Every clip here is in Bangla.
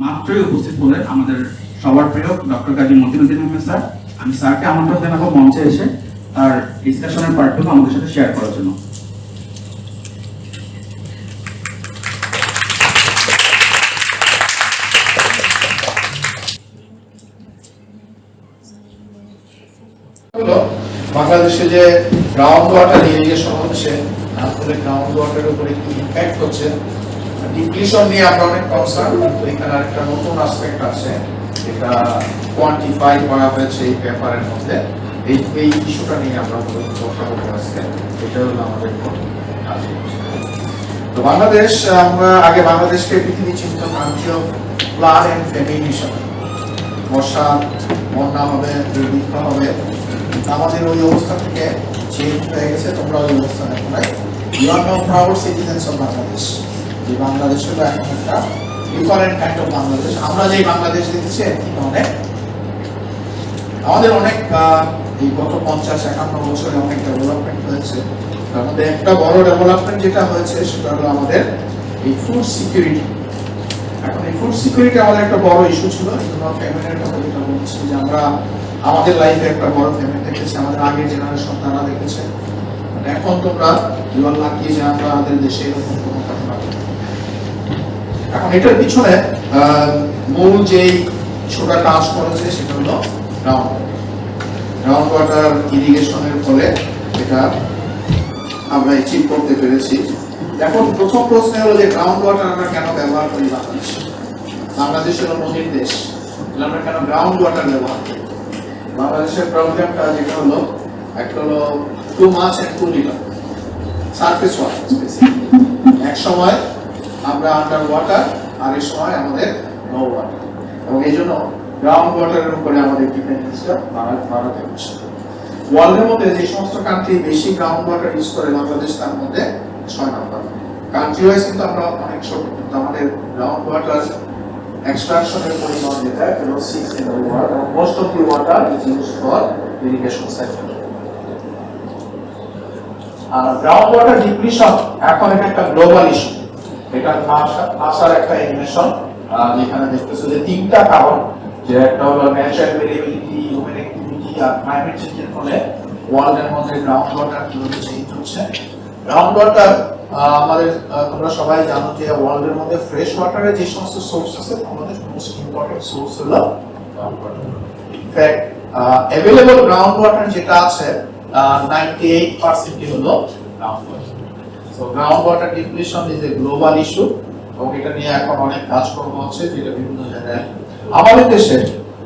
মাত্রই উপস্থিত হলেন আমাদের সবার প্রিয় ডক্টর কাজী মতিন উদ্দিন আহমেদ স্যার। আমি স্যারকে আমন্ত্রণ জানাবো মঞ্চে এসে তার ডিসকাশনের পার্টগুলো আমাদের সাথে শেয়ার করার জন্য। বাংলাদেশে যে গ্রাউন্ড ওয়াটার ইরিগেশন হচ্ছে, আসলে গ্রাউন্ড ওয়াটারের উপরে কি ইম্প্যাক্ট হচ্ছে, ডিপ্লিশন নিয়ে আমরা অনেক কনসার্ন। কিন্তু এখানে একটা নতুন অ্যাসপেক্ট আছে, এটা কোয়ান্টিফাই করা হয়েছে এই পেপারের মধ্যে। এই ইস্যুটা নিয়ে আমরা কথা বলতে আসছি, এটা হলো আমাদের কাজ। তো বাংলাদেশ, আমরা আগে বাংলাদেশকে পৃথিবী চিন্তা country of flood and famine হিসাবে, বর্ষা বন্যা হবে, দুর্ভিক্ষ হবে, আমাদের ওই অবস্থা থেকে চেঞ্জ হয়ে গেছে। তোমরা ওই অবস্থা দেখো নাই। You are now proud citizens of Bangladesh. যে বাংলাদেশ হলো এখন একটা ডিফারেন্ট কাইন্ড অফ বাংলাদেশ। আমরা যে বাংলাদেশ দেখছি অনেক, আমাদের অনেক এই গত 50-51 বছরে অনেক ডেভেলপমেন্ট হয়েছে। তার মধ্যে একটা বড় ডেভেলপমেন্ট যেটা হয়েছে সেটা হলো আমাদের এই ফুড সিকিউরিটি। এখন এই ফুড সিকিউরিটি আমাদের একটা বড় ইস্যু ছিল। তোমরা ফ্যামিলির কথা যেটা বলছি, যে আমরা আমাদের লাইফে একটা বড় ফ্যামিলি দেখেছি, আমাদের আগের জেনারেশন তারা দেখেছে। এখন তোমরা জীবন লাগিয়ে যে আমরা আমাদের দেশে এরকম কোনো ঘটনা। এখন এটার পিছনে মূল যেই ইস্যুটা কাজ করেছে সেটা হলো গ্রাউন্ড ওয়াটার ইরিগেশনের ফলে এটা আমরা অ্যাচিভ করতে পেরেছি। এখন প্রথম প্রশ্ন হলো যে গ্রাউন্ড ওয়াটার আমরা কেন ব্যবহার করি বাংলাদেশে? বাংলাদেশ হলো নদীর দেশ, আমরা কেন গ্রাউন্ড ওয়াটার ব্যবহার করি? বাংলাদেশের প্রবলেমটা যেটা হলো, একটা হলো too much and too little surface water. এক সময় আমরা আন্ডার ওয়াটার, আর এই সময় আমাদের নো ওয়াটার, এবং এই জন্য গ্রাউন্ড ওয়াটারের উপরে আমাদের ডিপেন্ডেন্সটা বাড়াতে হচ্ছে। ওয়ার্ল্ডের মধ্যে যে সমস্ত কান্ট্রি বেশি গ্রাউন্ড ওয়াটার ইউজ করে, বাংলাদেশ তার মধ্যে 6 নম্বর। কান্ট্রি ওয়াইজ কিন্তু আমরা অনেক ছোট, কিন্তু আমাদের গ্রাউন্ড ওয়াটার extraction পরিমাণ যেটা হলো 6 in the world, and most of the water is used for irrigation sector. আর গ্রাউন্ড ওয়াটার ডিপ্লিশন এখন একটা গ্লোবাল ইস্যু। এটা নাসার একটা এনিমেশন, যেখানে দেখতেছো যে 3টা কারণ, যে একটা হলো ন্যাচারাল ভেরিয়েবিলিটি, হিউম্যান অ্যাক্টিভিটি, আর ক্লাইমেট চেঞ্জের ফলে ওয়ার্ল্ডের মধ্যে গ্রাউন্ড ওয়াটার কিভাবে চেঞ্জ হচ্ছে। গ্রাউন্ড ওয়াটার আমাদের, তোমরা সবাই জানো যে ওয়ার্ল্ডের মধ্যে ফ্রেশ ওয়াটারের যে সমস্ত সোর্স আছে, আমাদের মোস্ট ইম্পর্টেন্ট সোর্স হলো ground water. In fact available ground water যেটা আছে 98% হলো ground water. So ground water depletion is a global issue, এবং এটা নিয়ে এখন অনেক কাজকর্ম হচ্ছে, যেটা বিভিন্ন জায়গায়। আমাদের দেশে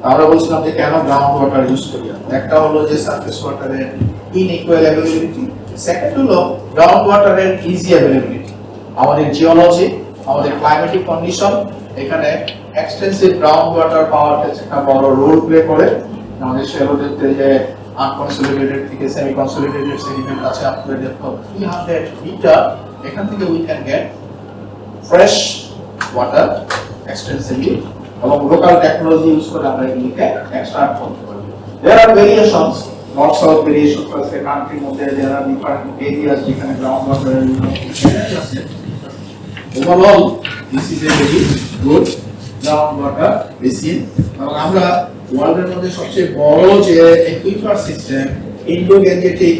আমরা বলছিলাম যে কেন গ্রাউন্ড ওয়াটার ইউজ করি। একটা হলো যে সারফেস ওয়াটারের ইনইকুয়াল অ্যাভেলেবিলিটি, সেকেন্ড হলো গ্রাউন্ড ওয়াটারের ইজি অ্যাভেলেবিলিটি। আমাদের জিওলজি, আমাদের ক্লাইমেটিক কন্ডিশন এখানে এক্সটেন্সিভ গ্রাউন্ড ওয়াটার পাওয়ার একটা বড় রোল প্লে করে। আমাদের শেয়ারহোল্ডারদের যে আনকনসলিডেটেড থেকে সেমি কনসলিডেটেড সেডিমেন্ট আছে আপ টু 300 মিটার, এখান থেকে we can get fresh water extensively, এবং লোকাল টেকনোলজি ইউজ করে আমরা এগুলিকে এক্সট্রাক্ট করতে পারি। দেয়ার আর variations, lots of variations across the country. There are different areas যেখানে groundwater আছে। Overall, this is a very good groundwater basin. এবং আমরা ওয়ার্ল্ডের মধ্যে সবচেয়ে বড় যে একুইফার সিস্টেম, ইন্ডো-গ্যাঞ্জেটিক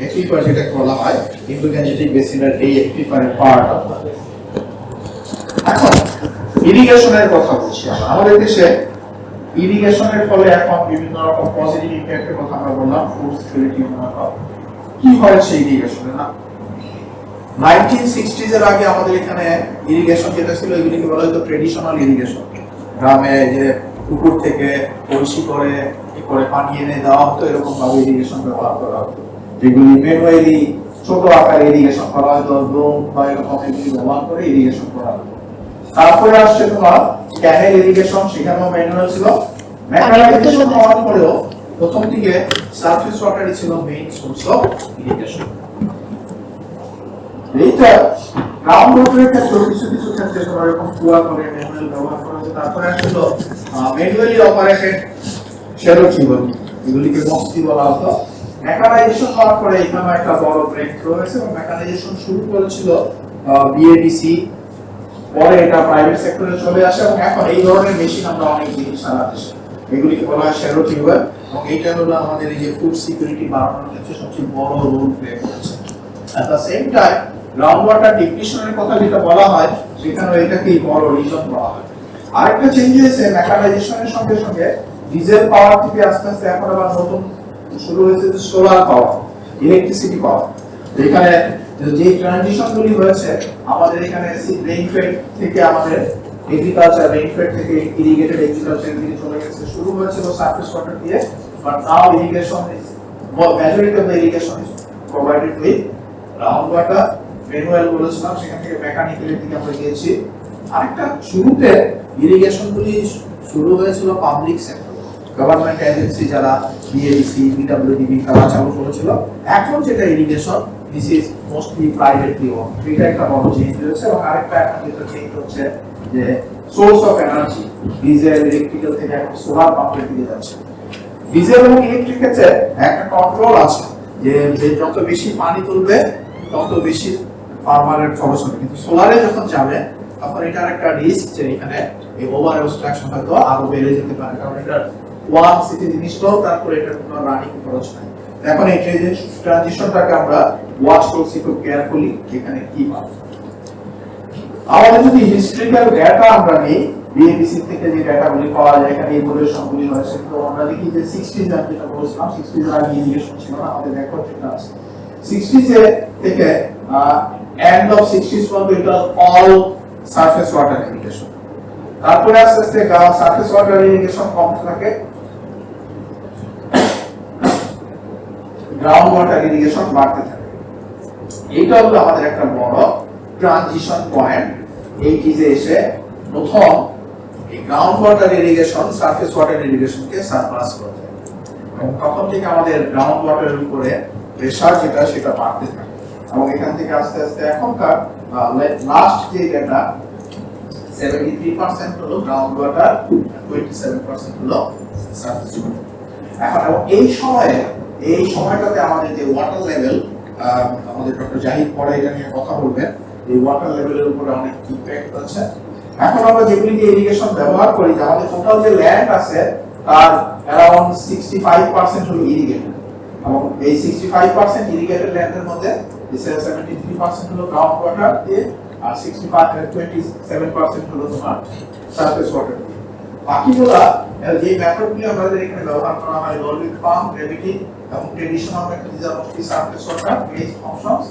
একুইফার যেটা বলা হয়, ইন্ডো-গ্যাঞ্জেটিক বেসিনের এই একুইফারের পার্ট। এখন ইরিগেশনের কথা বলছি আমরা। আমাদের দেশে ইরিগেশনের ফলে এখন বিভিন্ন রকম পজিটিভ ইম্প্যাক্টের কথা আমরা বললাম। ফুড সিকিউরিটি কি হয়েছে ইরিগেশনে না, 1960s এর আগে আমাদের এখানে ইরিগেশন যেটা ছিল, এগুলিকে বলা হতো ট্রেডিশনাল ইরিগেশন। গ্রামে যে পুকুর থেকে কলসি করে পানি এনে দেওয়া হতো, এরকম ভাবে ইরিগেশন ব্যবহার করা হতো। যেগুলি ম্যানুয়ালি ছোট আকারে ইরিগেশন করা হতো, ড্রোন বা এরকম এগুলি ব্যবহার করে ইরিগেশন করা হতো। তারপরে আসছে তোমার ক্যানেল ইরিগেশন, সেখানেও ম্যানুয়াল ছিল। মেকানাইজেশন হওয়ার পরেও প্রথম দিকে সারফেস ওয়াটারই ছিল মেইন সোর্স অফ ইরিগেশন। এইটা গ্রাউন্ড ওয়াটারের ক্ষেত্রে কিছু কিছু ক্ষেত্রে তোমার এরকম কুয়া করে ম্যানুয়াল ব্যবহার করা হচ্ছে। তারপরে আসলো ম্যানুয়ালি অপারেটেড শ্যালো টিউব, এগুলিকে মক্সি বলা হতো। মেকানাইজেশন হওয়ার পরে এখানে একটা বড় ব্রেক থ্রু হয়েছে, এবং মেকানাইজেশন শুরু করেছিল বিএডিসি পরে এটা প্রাইভেট সেক্টরে চলে আসে এবং এখন এই ধরনের মেশিন আমরা অনেক দেখি সারা দেশে। এগুলিকে বলা হয় শ্যালো টিউবার এবং এইটা হলো আমাদের এই যে ফুড সিকিউরিটি বাড়ানোর ক্ষেত্রে সবচেয়ে বড় রোল প্লে করছে। At the same time ground water ডিপ্লিশনের কথা যেটা বলা হয় সেখানে এটাকে বড় রিজন বলা হয়। আরেকটা চেঞ্জ হয়েছে মেকানাইজেশনের সঙ্গে সঙ্গে ডিজেল পাওয়ার থেকে আস্তে আস্তে এখন আবার নতুন শুরু হয়েছে যে সোলার পাওয়ার, ইলেকট্রিসিটি পাওয়ার। এখানে যে ট্রানজিশন গুলি হয়েছে আমাদের এখানে রেইনফেড থেকে আমাদের এগ্রিকালচার, রেইনফেড থেকে ইরিগেটেড এগ্রিকালচার দিকে চলে গেছে। শুরু হয়েছিল সারফেস ওয়াটার দিয়ে, but now irrigation is majority of the irrigation is provided with ground water, manual বলেছিলাম সেখান থেকে মেকানিক্যালের দিকে আমরা গিয়েছি। আরেকটা শুরুতে ইরিগেশন গুলি শুরু হয়েছিল পাবলিক সেক্টর, গভর্নমেন্ট এজেন্সি যারা বিএডিসি, বিডব্লিউডিবি তারা চালু করেছিল। এখন যেটা irrigation this is mostly privately own. এটা একটা বড় চেঞ্জ হয়েছে। এবং আরেকটা এখন যেটা চেঞ্জ হচ্ছে যে source of energy diesel, electrical থেকে এখন সোলার পাম্পের দিকে যাচ্ছে। ডিজেল এবং ইলেকট্রিক ক্ষেত্রে একটা কন্ট্রোল আছে যে যত বেশি পানি তুলবে তত বেশি ফার্মারের খরচ হবে, কিন্তু সোলারে যখন যাবে তখন এটার একটা রিস্ক যে এখানে এই ওভার এক্সট্রাকশন হয়তো আরো বেড়ে যেতে পারে, কারণ এটা ওয়ান সিটি জিনিসটাও তারপরে এটার কোনো রানিং খরচ নাই। এখন এই ট্রানজিশনটাকে আমরা ওয়াচ করছি খুব কেয়ারফুলি এখানে কি পাবো। আমাদের যদি হিস্ট্রিক্যাল ডেটা আমরা নিই, বিএডিসি থেকে যে ডেটাগুলি পাওয়া যায় এখানে ইভলিউশনগুলি হয়েছে, তো আমরা দেখি যে 60s এর যেটা বলেছিলাম 60s এর আগে ইরিগেশন ছিল না, আমাদের রেকর্ড যেটা আছে 60s এর থেকে এন্ড অফ 60s পর্যন্ত এটা অল সারফেস ওয়াটার ইরিগেশন। তারপরে আস্তে আস্তে সারফেস ওয়াটার ইরিগেশন কমতে থাকে, গ্রাউন্ড ওয়াটার ইরিগেশন বাড়তে থাকে। এইটা হলো আমাদের একটা বড় ট্রানজিশন পয়েন্ট। এইটিজে এসে প্রথম এই ground water irrigation surface water ইরিগেশনকে সারপ্লাস করে যায় এবং তখন থেকে আমাদের গ্রাউন্ড ওয়াটারের উপরে প্রেসার যেটা সেটা বাড়তে থাকে এবং এখান থেকে আস্তে আস্তে এখনকার লাস্ট যে ডেটা 73% হলো গ্রাউন্ড ওয়াটার, 27% হলো সারফেস ওয়াটার। এখন এবং এই সময়টাতে আমাদের যে ওয়াটার লেভেল, আমাদের ডক্টর জাহিদ পরে এটা নিয়ে কথা বলবেন, এই ওয়াটার লেভেলের উপরে অনেক ইমপ্যাক্ট আছে। এখন আমরা যেগুলিকে ইরিগেশন ব্যবহার করি, আমাদের টোটাল যে ল্যান্ড আছে তার অ্যারাউন্ড 65% হলো ইরিগেটেড এবং এই 65% ইরিগেটেড ল্যান্ডের মধ্যে 73% হলো গ্রাউন্ড ওয়াটার দিয়ে আর 27% হলো তোমার সারফেস ওয়াটার দিয়ে। বাকিগুলা যে মেথডগুলি আমাদের এখানে ব্যবহার করা হয় রোলিং পাম্প, গ্র্যাভিটি এবং traditional method is of surface water base functions,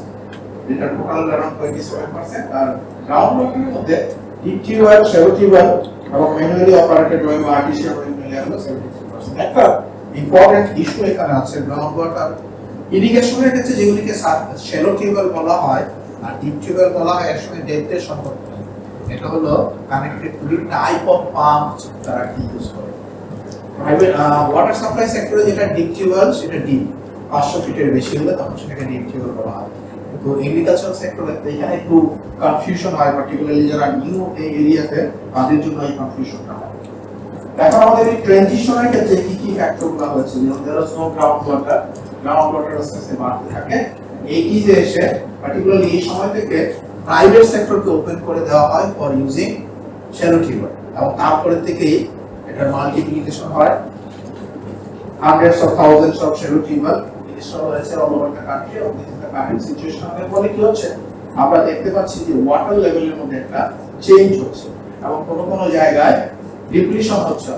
যেটা টোটাল অ্যারাউন্ড 27%। আর গ্রাউন্ড ওয়াটারের মধ্যে ডিপ টিউবওয়েল, শ্যালো টিউবওয়েল এবং ম্যানুয়ালি অপারেটেড ওয়েল বা আর্টিফিশিয়াল ওয়েল মিলে হলো 73%। একটা ইম্পর্টেন্ট ইস্যু এখানে আছে গ্রাউন্ড ওয়াটার ইরিগেশনের ক্ষেত্রে, যেগুলিকে শ্যালো টিউবওয়েল বলা হয় আর ডিপ টিউবওয়েল বলা হয়, এর সঙ্গে ডেপথের সম্পর্ক। এটা হলো connected to the type of pump তারা কি ইউজ করে। প্রাইভেট ওয়াটার সাপ্লাই সেক্টরে যেটা ডিপ টিউবওয়েল সেটা ডিপ 500 ফিটের বেশি হলে তখন সেটাকে ডিপ টিউবওয়েল বলা হয়। তো এগ্রিকালচার সেক্টরে এখানে একটু কনফিউশন হয়, পার্টিকুলারলি যারা নিউ এই এরিয়াতে তাদের জন্য এই কনফিউশনটা হয়। এখন আমাদের এই ট্রানজিশনের ক্ষেত্রে কি কি ফ্যাক্টরগুলো হচ্ছে, যেমন there is no ground water আস্তে আস্তে বাড়তে থাকে। এইটি যে এসে পার্টিকুলারলি এই সময় থেকে প্রাইভেট সেক্টরকে ওপেন করে দেওয়া হয় ফর ইউজিং শ্যালো টিউবওয়েল এবং তারপরে থেকেই এটা মাল্টিপ্লিকেশন হয়, hundreds of thousands of shallow tubewell install হয়েছে অল ওভার দ্য কান্ট্রি। এবং this is the current situation. এর ফলে কি হচ্ছে, আমরা দেখতে পাচ্ছি যে ওয়াটার লেভেলের মধ্যে একটা চেঞ্জ হচ্ছে এবং কোনো কোনো জায়গায় ডিপ্লিশন হচ্ছে।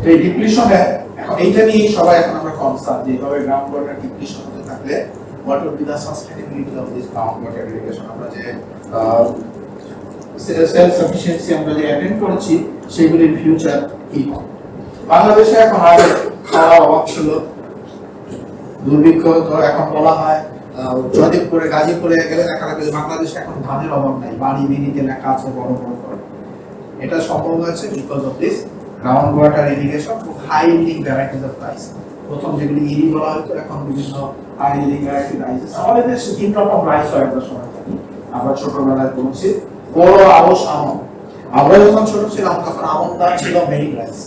এই ডিপ্লিশনে এখন এইটা নিয়ে সবাই এখন আমরা কনসার্ন যে এইভাবে গ্রাউন্ড ওয়াটার ডিপ্লিশন হতে থাকলে what would be the sustainability of this groundwater irrigation। আমরা যে সেলফ সাফিসিয়েন্সি আমরা যে অ্যাটেন্ড করেছি সেগুলির ফিউচার কি হবে। বাংলাদেশে এখন আগে খাওয়ার অভাব ছিল, দুর্ভিক্ষ, তো এখন বলা হয় জয়দেবপুরে, গাজীপুরে গেলে দেখা যাবে যে বাংলাদেশে এখন ধানের অভাব নাই, বাড়ি বেরিতে লেখা আছে বড় বড় করে। এটা সম্ভব হয়েছে because of this ground water irrigation ও high yielding varieties of rice. প্রথম যেগুলি ইরি বলা হতো এখন বিভিন্ন হাই ইল্ডিং ভ্যারাইটি রাইস। আমাদের দেশে তিন রকম রাইস হয় একটা সময় থেকে, আমরা ছোটবেলায় পড়ছি। বড় আবশ আমন, আমরা যখন ছোট ছিলাম তখন আমনটা ছিল মেইন রাইস,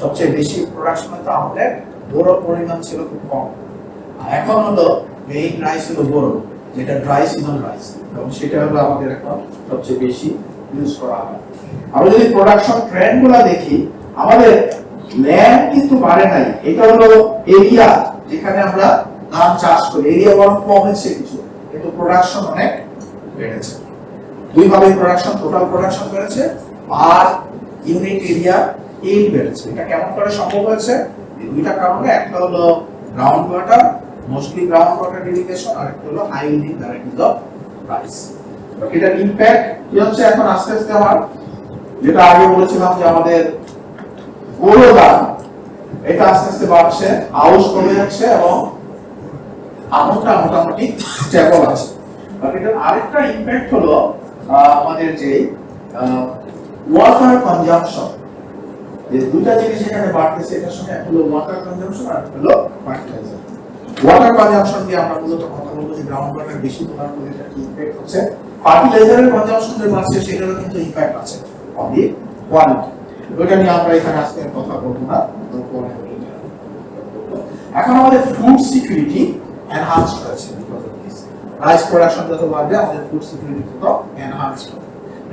সবচেয়ে বেশি প্রোডাকশন হতো আমনের, বড় পরিমাণ ছিল খুব কম। আর এখন হলো মেইন রাইস হলো বড়, যেটা ড্রাই সিজন রাইস, এবং সেটা হলো আমাদের এখন সবচেয়ে বেশি ইউজ করা হয়। আমরা যদি প্রোডাকশন ট্রেন্ড গুলা দেখি, আমাদের ল্যান্ড কিন্তু বাড়ে নাই, এটা হলো এরিয়া যেখানে আমরা ধান চাষ করি, এরিয়া বরং কমেছে কিছু, কিন্তু প্রোডাকশন অনেক বেড়েছে। দুইভাবে প্রোডাকশন, টোটাল প্রোডাকশন বেড়েছে আর ইউনিট এরিয়া ইল্ড বেড়েছে। এটা কেমন করে সম্ভব হয়েছে? এই দুইটা কারণে, একটা হলো ground water, mostly ground water irrigation, আর একটা হলো high yielding varieties of rice. এটার ইমপ্যাক্ট কি হচ্ছে এখন আস্তে আস্তে? আমার যেটা আগে বলেছিলাম যে আমাদের গরু দাম, এটা আস্তে আস্তে বাড়ছে, আউশ কমে যাচ্ছে এবং আমনটা মোটামুটি স্টেবল আছে। এটার আরেকটা ইমপ্যাক্ট হলো আমাদের যে ওয়াটার কনজাম্পশন, যে দুটা জিনিস এখানে বাড়তেছে, এটার সঙ্গে একটা হলো ওয়াটার কনজাম্পশন আর একটা হলো ফার্টিলাইজার। ওয়াটার কনজাম্পশন দিয়ে আমরা মূলত কথা বলবো যে গ্রাউন্ড ওয়াটার বেশি তোলার ফলে এটা কি ইমপ্যাক্ট হচ্ছে। ফার্টিলাইজারের কনজাম্পশন যে বাড়ছে সেটারও কিন্তু ইমপ্যাক্ট আছে অন দি কোয়ালিটি। ওইটা নিয়ে আমরা এখানে আজকে কথা বলবো না, পরে। এখন আমাদের ফুড সিকিউরিটি এনহান্স হয়েছে because of this. Rice production যত বাড়বে আমাদের ফুড সিকিউরিটি তত এনহান্স হবে।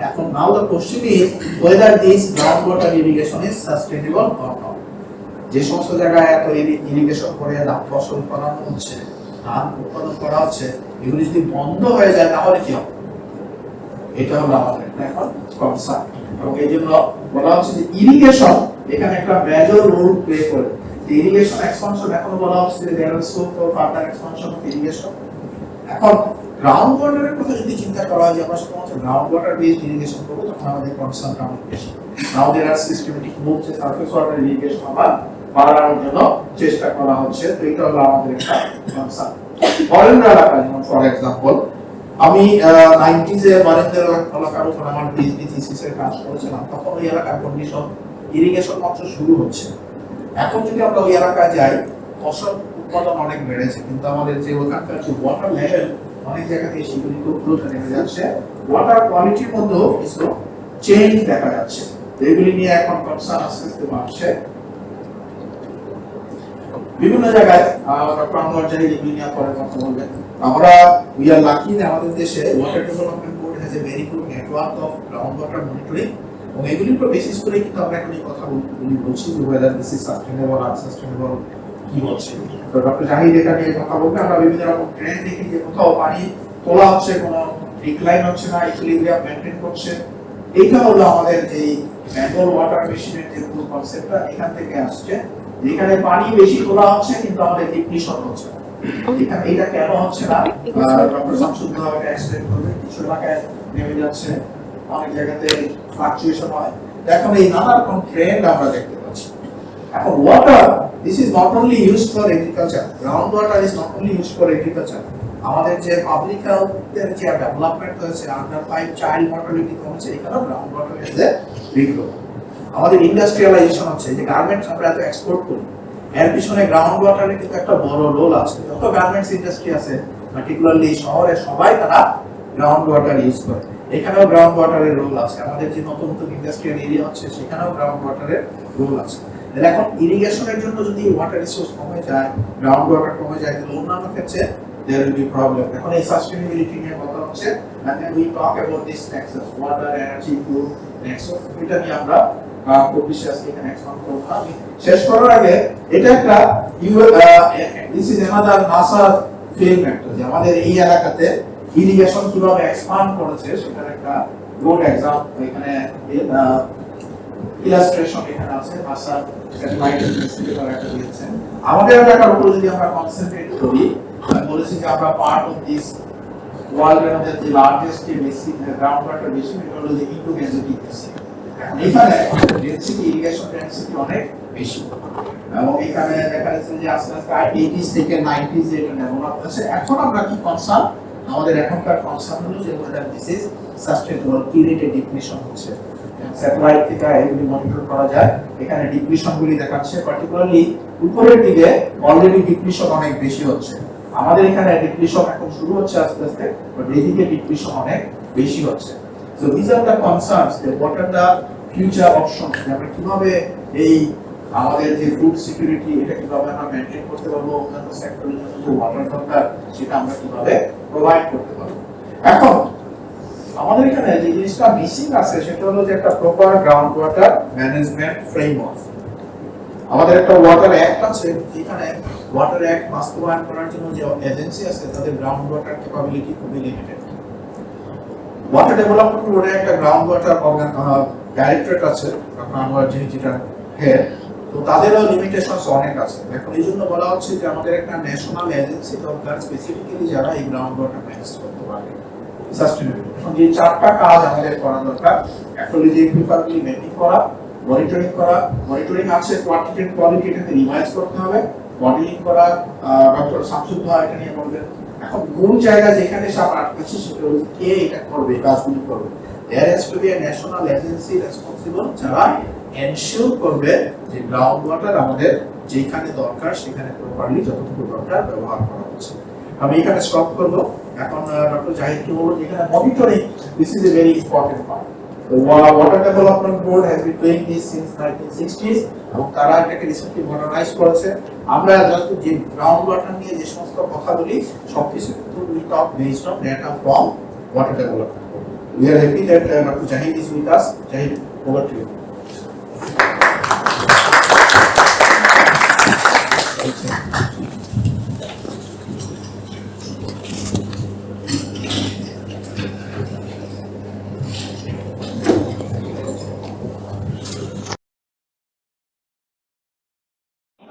এখন now the question is whether this groundwater irrigation is sustainable or not. যে সমস্ত জায়গায় এত ইরিগেশন করে ফসল ফলানো হচ্ছে, ধান উৎপাদন করা হচ্ছে, এগুলি যদি বন্ধ হয়ে যায় তাহলে কি হবে? এটা হলো আমাদের এখন কনসার্ন। এবং এই জন্য বলা হচ্ছে যে ইরিগেশন এখানে একটা মেজর রোল প্লে করে। ইরিগেশন এক্সপানশন এখনো বলা হচ্ছে যে there is scope for further expansion of irrigation. এখন গ্রাউন্ড ওয়াটারের কথা যদি চিন্তা করা হয় যে আমরা শুধুমাত্র গ্রাউন্ড ওয়াটার বেসড ইরিগেশন করবো, তখন আমাদের কনসার্নটা অনেক বেশি। নাও দেয়ার আর সিস্টেমেটিক মুভ যে সারফেস ওয়াটার ইরিগেশন আবার বাড়ানোর জন্য চেষ্টা করা হচ্ছে। তো এটা হলো আমাদের একটা কনসার্ন। অরণ্য এলাকা, যেমন ফর এক্সাম্পল আমি 90s এ অরণ্য এলাকার উপর আমার পিএইচডি থিসিসের কাজ করেছিলাম, তখন ওই এলাকার কন্ডিশন ইরিগেশন মাত্র শুরু হচ্ছে। এখন যদি আমরা ওই এলাকায় যাই, ফসল উৎপাদন অনেক বেড়েছে, কিন্তু আমাদের যে ওখানকার যে ওয়াটার লেভেল অনেক জায়গাতে সেগুলি খুব দ্রুত নেমে যাচ্ছে। ওয়াটার কোয়ালিটির মধ্যেও কিছু চেঞ্জ দেখা যাচ্ছে। এগুলি নিয়ে এখন কনসার্ন আস্তে আস্তে বাড়ছে বিভিন্ন জায়গায়। ডক্টর আনোয়ার জাহিদ এগুলি নিয়ে পরে কথা বলবেন। আমরা উই আর লাকি যে আমাদের দেশে water development board has a very good network of ground water monitoring, এবং এগুলির উপর বেসিস করে কিন্তু আমরা এখন এই কথা বলছি যে whether this is sustainable or unsustainable কি হচ্ছে। তো ডক্টর জাহিদ এটা নিয়ে কথা বলবে। আমরা বিভিন্ন রকম ট্রেন্ড দেখি যে কোথাও পানি তোলা হচ্ছে, কোনো ডিক্লাইন হচ্ছে না, ইকুইলিব্রিয়াম মেইনটেইন করছে। এইটা হলো আমাদের এই বেঙ্গল ওয়াটার মেশিনের যে পুরো কনসেপ্টটা এখান থেকে আসছে, যেখানে পানি বেশি তোলা হচ্ছে কিন্তু আমাদের ডিপ্লিশন হচ্ছে। এখানে এটা কেন হচ্ছে না ডক্টর শামসুদ্দোহা এটা এক্সপ্লেইন করবে। কিছু এলাকায় নেমে যাচ্ছে, অনেক জায়গাতে ফ্লাকচুয়েশন হয়। এখন এই নানা রকম ট্রেন্ড আমরা দেখতে পাচ্ছি। এখন water, this is not only used for agriculture, ground water is not only used for agriculture. আমাদের যে পাবলিক হেলথের যে ডেভেলপমেন্ট হয়েছে, আন্ডার 5 চাইল্ড মর্টালিটি কমছে, এখানেও ground water is a big role. আমাদের ইন্ডাস্ট্রিয়ালাইজেশন হচ্ছে, যে গার্মেন্টস আমরা এত এক্সপোর্ট করি, এর পিছনে গ্রাউন্ড ওয়াটারের কিন্তু একটা বড় রোল আছে। যত গার্মেন্টস ইন্ডাস্ট্রি আছে পার্টিকুলারলি শহরে, সবাই তারা গ্রাউন্ড ওয়াটার ইউজ করে। এখানেও গ্রাউন্ড ওয়াটারের রোল আছে। আমাদের যে নতুন নতুন ইন্ডাস্ট্রিয়াল এরিয়া হচ্ছে সেখানেও গ্রাউন্ড ওয়াটারের রোল আছে। এখন ইরিগেশনের জন্য যদি ওয়াটার রিসোর্স কমে যায়, গ্রাউন্ড ওয়াটার কমে যায়, তাহলে অন্যান্য ক্ষেত্রে there will be problem. এখন এই সাস্টেইনেবিলিটি নিয়ে কথা হচ্ছে, and then we talk about this nexus, water, energy, food, nexus. এটা নিয়ে আমরা খুব বিশেষ এখানে এক্সপ্লেন করব না। শেষ করার আগে এটা একটা this is another NASA film একটা, যে আমাদের এই এলাকাতে ইরিগেশন কিভাবে এক্সপ্যান্ড করেছে সেটার একটা গুড এক্সাম্পল এখানে ইলাস্ট্রেশন এখানে আছে। NASA স্যাটেলাইট ইনস্টিটিউট একটা দিয়েছে। আমাদের এলাকার উপর যদি আমরা কনসেন্ট্রেট করি, আমি বলেছি যে আমরা পার্ট অফ দিস ওয়ার্ল্ডের মধ্যে যে largest basic ground water basin, এটা হলো যে ইন্ডো-গ্যাঞ্জেটিক বেসিন। এখানে ডেনসিটি, ইরিগেশন ডেনসিটি অনেক বেশি, এবং এখানে দেখা যাচ্ছে যে আস্তে আস্তে 80s থেকে 90s এটা ডেভেলপ হয়েছে। এখন আমরা কি কনসার্ন, আমাদের এখনকার কনসার্ন হলো যে whether this is sustainable, কি রেটে ডিপ্লিশন হচ্ছে। স্যাটেলাইট থেকে এগুলি মনিটর করা যায়। এখানে ডিপ্লিশন গুলি দেখাচ্ছে, পার্টিকুলারলি উপরের দিকে অলরেডি ডিপ্লিশন অনেক বেশি হচ্ছে। আমাদের এখানে ডিপ্লিশন এখন শুরু হচ্ছে আস্তে আস্তে, বাট এদিকে ডিপ্লিশন অনেক বেশি হচ্ছে। So this are the concerns, যে what are the future options, আমরা কিভাবে এই আমাদের যে ফুড সিকিউরিটি এটা কিভাবে আমরা মেনটেন করতে পারবো, অন্যান্য সেক্টরের জন্য যে ওয়াটার দরকার সেটা আমরা কিভাবে প্রোভাইড করতে পারবো। এখন আমাদের এখানে যে জিনিসটা মিসিং আছে সেটা হলো যে একটা proper ground water management framework. আমাদের একটা ওয়াটার অ্যাক্ট আছে, এখানে ওয়াটার অ্যাক্ট বাস্তবায়ন করার জন্য যে এজেন্সি আছে তাদের গ্রাউন্ড ওয়াটার ক্যাপাবিলিটি খুবই লিমিটেড। ওয়াটার ডেভেলপমেন্ট বোর্ডে একটা গ্রাউন্ড ওয়াটার ডাইরেক্টরেট আছে, আপনার আনোয়ার জাহিদ যেটা হেড, তো তাদেরও লিমিটেশনস অনেক আছে। এখন এই জন্য বলা হচ্ছে যে আমাদের একটা ন্যাশনাল এজেন্সি দরকার স্পেসিফিক্যালি যারা এই গ্রাউন্ড ওয়াটার ম্যানেজ করতে পারবে সাস্টেইনেবল। এখন যে চারটা কাজ আমাদের করা দরকার, অ্যাকচুয়ালি যে পেপারগুলি মেইনটেইন করা, মনিটরিং করা, মনিটরিং আছে কোয়ান্টিটি কোয়ালিটি এটাকে রিভাইজ করতে হবে, মডেলিং করা, ডক্টর শামসুদ্দোহা এটা নিয়ে বলবেন। এখন মূল জায়গা যেখানে সব আটকাচ্ছে সেটা হলো কে এটা করবে, কাজগুলি করবে। There has to be a national agency responsible যারা এনশিওর করবে যে গ্রাউন্ড ওয়াটার আমাদের যেখানে দরকার সেখানে প্রপারলি যতটুকু দরকার ব্যবহার করা হচ্ছে। আমি এখানে স্টপ করব। এখন ডক্টর জাহিদকে বলবো যেখানে monitoring, this is a very important part. The Water Development Board has been doing this since 1960s এবং তারা এটাকে রিসেন্টলি মডার্নাইজ করেছে। আমরা যত যে গ্রাউন্ড ওয়াটার নিয়ে যে সমস্ত কথা বলি সবকিছু কিন্তু we talk based on data from Water Development Board. We are happy that Dr. Zahid is with us. Zahid, over to you.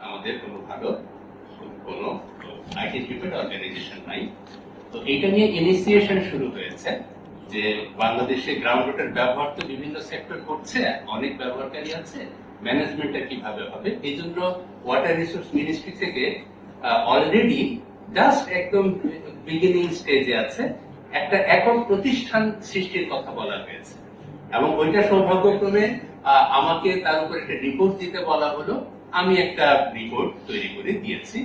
আমাদের কোনো ভালো কোনো আইটি প্রিপেয়ার্ড অর্গানাইজেশন নাই। তো এটা নিয়ে ইনিশিয়েশন শুরু হয়েছে যে বাংলাদেশে গ্রাউন্ড ওয়াটার ব্যবহার তো বিভিন্ন সেক্টর করছে, অনেক ব্যবহারকারী আছে, ম্যানেজমেন্টটা কিভাবে হবে। এই জন্য ওয়াটার রিসোর্স মিনিস্ট্রি থেকে অলরেডি জাস্ট একদম বিগিনিং স্টেজে আছে একটা একক প্রতিষ্ঠান সৃষ্টির কথা বলা হয়েছে এবং ওইটা সৌভাগ্যক্রমে আমাকে তার উপর একটা রিপোর্ট দিতে বলা হলো। আমি একটা রিপোর্ট তৈরি করে দিয়েছি।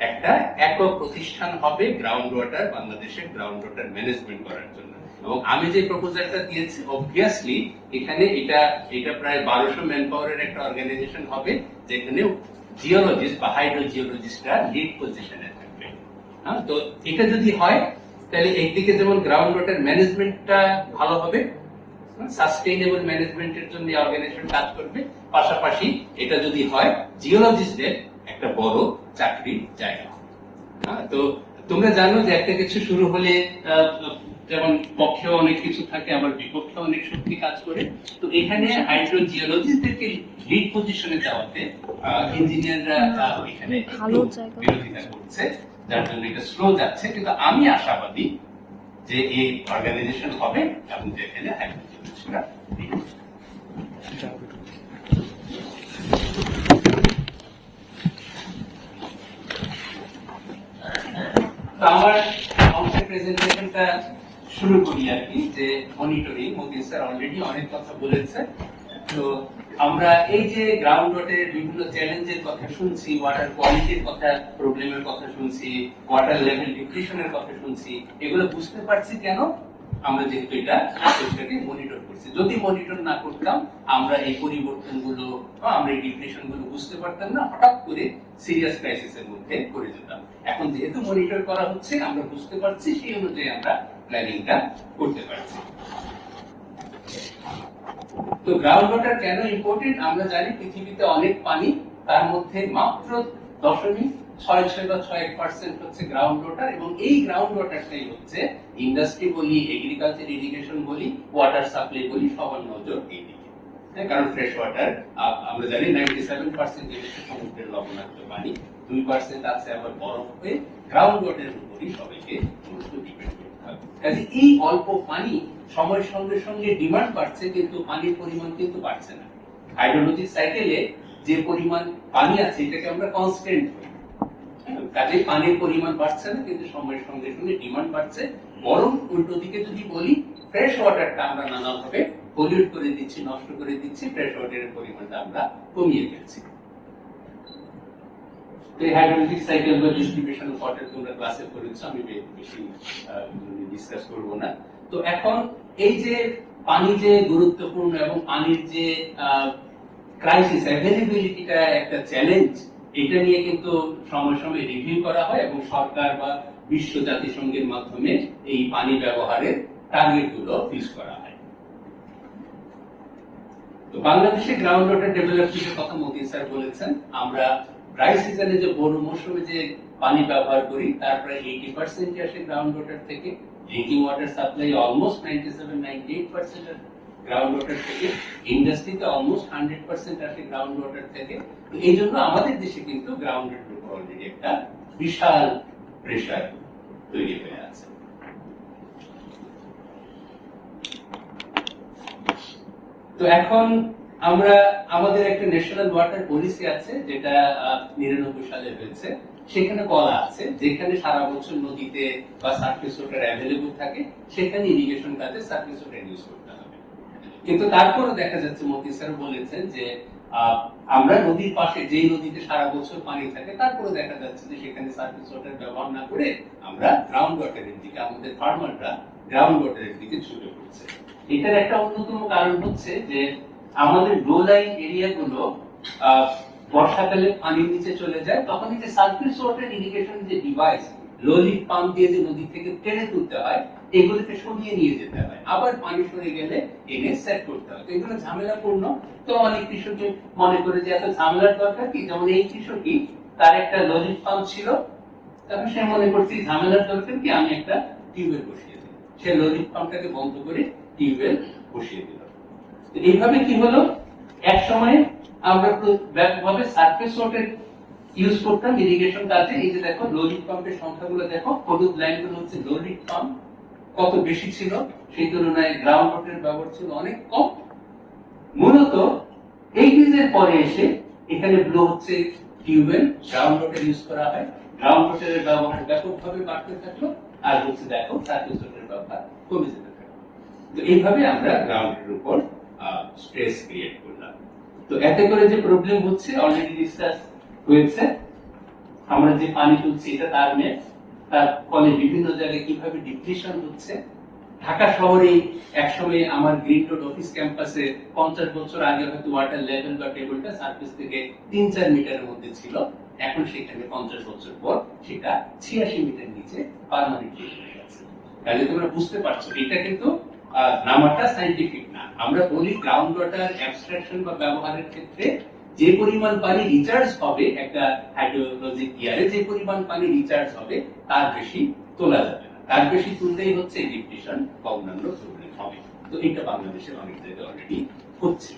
একটা একক প্রতিষ্ঠান হবে গ্রাউন্ড ওয়াটার, বাংলাদেশের গ্রাউন্ড ওয়াটার ম্যানেজমেন্ট করার জন্য। এবং আমি যে প্রপোজালটা দিয়েছি অবভিয়াসলি এখানে এটা প্রায় 1200 ম্যান পাওয়ারের একটা অর্গানাইজেশন হবে যেখানে জিওলজিস্ট বা হাইড্রোজিওলজিস্টরা লিড পজিশনে থাকবে। হ্যাঁ, তো এটা যদি হয় তাহলে একদিকে যেমন গ্রাউন্ড ওয়াটার ম্যানেজমেন্টটা ভালো হবে, সাস্টেইনেবল ম্যানেজমেন্টের জন্য অর্গানাইজেশন কাজ করবে, পাশাপাশি এটা যদি হয় জিওলজিস্টদের একটা বড় চাকরির জায়গা। তো তোমরা জানো যে একটা কিছু শুরু হলে যেমন পক্ষেও অনেক কিছু থাকে আবার বিপক্ষে অনেক শক্তি কাজ করে। তো এখানে হাইড্রোজিওলজিস্টদেরকে লিড পজিশনে যাওয়াতে ইঞ্জিনিয়াররা এখানে বিরোধিতা করছে, যার জন্য এটা স্লো যাচ্ছে। কিন্তু আমি আশাবাদী যে এই অর্গানাইজেশন হবে এবং যেখানে হাইড্রোজিওলজিস্টরা আমার অংশের প্রেজেন্টেশনটা শুরু করি আর কি। যে মনিটরিং, মোদিন স্যার অলরেডি অনেক কথা বলেছে। তো আমরা এই যে গ্রাউন্ড ওয়াটারের বিভিন্ন চ্যালেঞ্জের কথা শুনছি, ওয়াটার কোয়ালিটির কথা, প্রবলেমের কথা শুনছি, ওয়াটার লেভেল ডিপ্লিশনের কথা শুনছি, এগুলো বুঝতে পারছি কেন? আমরা যেহেতু এটাকে মনিটর করছি। যদি মনিটর না করতাম আমরা এই পরিবর্তনগুলো বা আমরা এই ডিপ্রেশনগুলো বুঝতে পারতাম না, হঠাৎ করে সিরিয়াস ক্রাইসিসের মধ্যে পড়ে যেতাম। এখন যেহেতু মনিটর করা হচ্ছে আমরা বুঝতে পারছি, সেই অনুযায়ী আমরা প্ল্যানিংটা করতে পারছি। তো গ্রাউন্ড ওয়াটার কেন ইম্পর্টেন্ট? আমরা জানি পৃথিবীতে অনেক পানি, তার মধ্যে মাত্র 0.66% হচ্ছে গ্রাউন্ড ওয়াটার এবং এই গ্রাউন্ড ওয়াটারটাই হচ্ছে ইন্ডাস্ট্রি বলি, এগ্রিকালচার, ইরিগেশন বলি, ওয়াটার সাপ্লাই বলি, সবার নজর এইদিকে। কারণ ফ্রেশ ওয়াটার আমরা জানি 97% সমুদ্রের লবণাক্ত পানি, 2% আছে আবার বরফ হয়ে। গ্রাউন্ড ওয়াটারের উপরই সবাইকে ডিপেন্ড করতে হবে। কাজে এই অল্প পানি সময়ের সঙ্গে সঙ্গে ডিমান্ড বাড়ছে কিন্তু পানির পরিমাণ কিন্তু বাড়ছে না। হাইড্রোলজি সাইকেলে যে পরিমাণ পানি আছে এটাকে আমরা কনস্ট্যান্ট করি, কাজে পানির পরিমাণ বাড়ছে না কিন্তু সময়ের সঙ্গে সঙ্গে ডিমান্ড বাড়ছে। বরং উল্টো দিকে যদি বলি, ফ্রেশ ওয়াটারটা আমরা নানাভাবে পলিউট করে দিচ্ছি, নষ্ট করে দিচ্ছি, ফ্রেশ ওয়াটারের পরিমাণটা আমরা কমিয়ে ফেলছি। তো হাইড্রোলজিক সাইকেল বা ডিস্ট্রিবিউশন অফ ওয়াটার তোমরা ক্লাসে পড়েছো, আমি বেশি ডিসকাস করব না। তো এখন এই যে পানি যে গুরুত্বপূর্ণ এবং পানির যে ক্রাইসিস অ্যাভেলেবিলিটিটা একটা চ্যালেঞ্জ, এটা নিয়ে কিন্তু সময় সময় রিভিউ করা হয় এবং সরকার বা বিশ্ব জাতিসংঘের মাধ্যমে এই পানি ব্যবহারের টার্গেট গুলো ফিক্স করা হয়। তো বাংলাদেশে গ্রাউন্ড ওয়াটার ডেভেলপমেন্টের কথা মতিন স্যার বলেছেন। আমরা ড্রাই সিজনে যে বড় মৌসুমে যে পানি ব্যবহার করি তার প্রায় 80% আসে গ্রাউন্ড ওয়াটার থেকে। Drinking water supply almost 97-98% ground water থেকে। ইন্ডাস্ট্রিতে অলমোস্ট 100% আসে গ্রাউন্ড ওয়াটার থেকে। তো এই জন্য আমাদের দেশে কিন্তু গ্রাউন্ড ওয়াটার উপর অলরেডি একটা বিশাল প্রেশার তৈরি হয়ে আছে। তো এখন আমরা আমাদের একটা ন্যাশনাল ওয়াটার পলিসি আছে যেটা 99 সালে হয়েছে। সেখানে বলা আছে যেখানে সারা বছর নদীতে বা সারফেস ওয়াটার অ্যাভেলেবল থাকে সেখানে ইরিগেশন কাজে সারফেস ওয়াটার ইউজ করতে হবে। কিন্তু তারপরও দেখা যাচ্ছে মতি স্যার বলেছেন যে আমরা নদীর পাশে যেই নদীতে সারা বছর পানি থাকে তারপরে দেখা যাচ্ছে যে সেখানে সারফেস ওয়াটার ব্যবহার না করে আমরা গ্রাউন্ড ওয়াটারের দিকে, আমাদের ফার্মাররা গ্রাউন্ড ওয়াটারের দিকে ছুটে পড়ছে। এটার একটা অন্যতম কারণ হচ্ছে যে আমাদের লো লাইন এরিয়াগুলো বর্ষাকালে পানির নিচে চলে যায়, তখন এই যে সারফেস ওয়াটার ইরিগেশন যে ডিভাইস লো লিফট পাম্প দিয়ে যে নদী থেকে টেনে তুলতে হয় এগুলোকে সরিয়ে নিয়ে যেতে হয়, আবার পানি সরে গেলে এনে সেট করতে হয়। তো এগুলো ঝামেলাপূর্ণ। তো অনেক কৃষকই মনে করে যে এত ঝামেলার দরকার কি, যেমন এই কৃষকই তার একটা লো লিফট পাম্প ছিল, তখন সে মনে করছে ঝামেলার দরকার কি আমি একটা টিউবওয়েল বসিয়ে দিই। সে লো লিফট পাম্পটাকে বন্ধ করে টিউবওয়েল বসিয়ে দিল। এইভাবে কি হলো, এক সময় আমরা ব্যাপকভাবে সারফেস ওয়াটার ইউজ করতাম ইরিগেশন কাজে। এই যে দেখো লো লিফট পাম্পের সংখ্যাগুলো দেখো, হলুদ লাইনগুলো হচ্ছে লো লিফট পাম্প কত বেশি ছিল, সেই তুলনায় গ্রাউন্ড ওয়াটারের ব্যবহার ছিল অনেক কম। মূলত 80s এর পরে এসে এখানে ব্লো হচ্ছে টিউবওয়েল, গ্রাউন্ড ওয়াটার ইউজ করা হয়, গ্রাউন্ড ওয়াটারের ব্যবহার ব্যাপকভাবে বাড়তে থাকলো, আর হচ্ছে দেখো সারফেস ওয়াটারের ব্যবহার কমে যেতে থাকলো। তো এইভাবে আমরা গ্রাউন্ডের উপর স্ট্রেস ক্রিয়েট করলাম। তো এতে করে যে প্রবলেম হচ্ছে অলরেডি ডিসকাস হয়েছে, আমরা যে পানি তুলছি এটা তার ফলে বিভিন্ন জায়গায় কিভাবে ডিপ্লিশন হচ্ছে। ঢাকা শহরে একসময় আমার গ্রিন রোড অফিস ক্যাম্পাসে 50 বছর আগে হয়তো ওয়াটার লেভেল বা টেবলটা সারফেস থেকে 3-4 মিটারের মধ্যে ছিল, এখন সেখানে 50 বছর পর সেটা 86 মিটার নিচে পার্মানেন্টলি হয়ে গেছে। তাহলে তোমরা বুঝতে পারছো এটা কিন্তু নামাটা সাইন্টিফিক না। আমরা বলি গ্রাউন্ড ওয়াটার অ্যাবস্ট্রাকশন বা ব্যবহারের ক্ষেত্রে যে পরিমাণ পানি রিচার্জ হবে একটা হাইড্রোলজিক ইয়ারে, যে পরিমাণ পানি রিচার্জ হবে তার বেশি তোলা যাবে না, তার বেশি তুলতেই হচ্ছে ডিপ্লিশন বা অন্যান্য প্রবলেম হবে। তো এটা বাংলাদেশে অনেক জায়গায় অলরেডি হচ্ছে।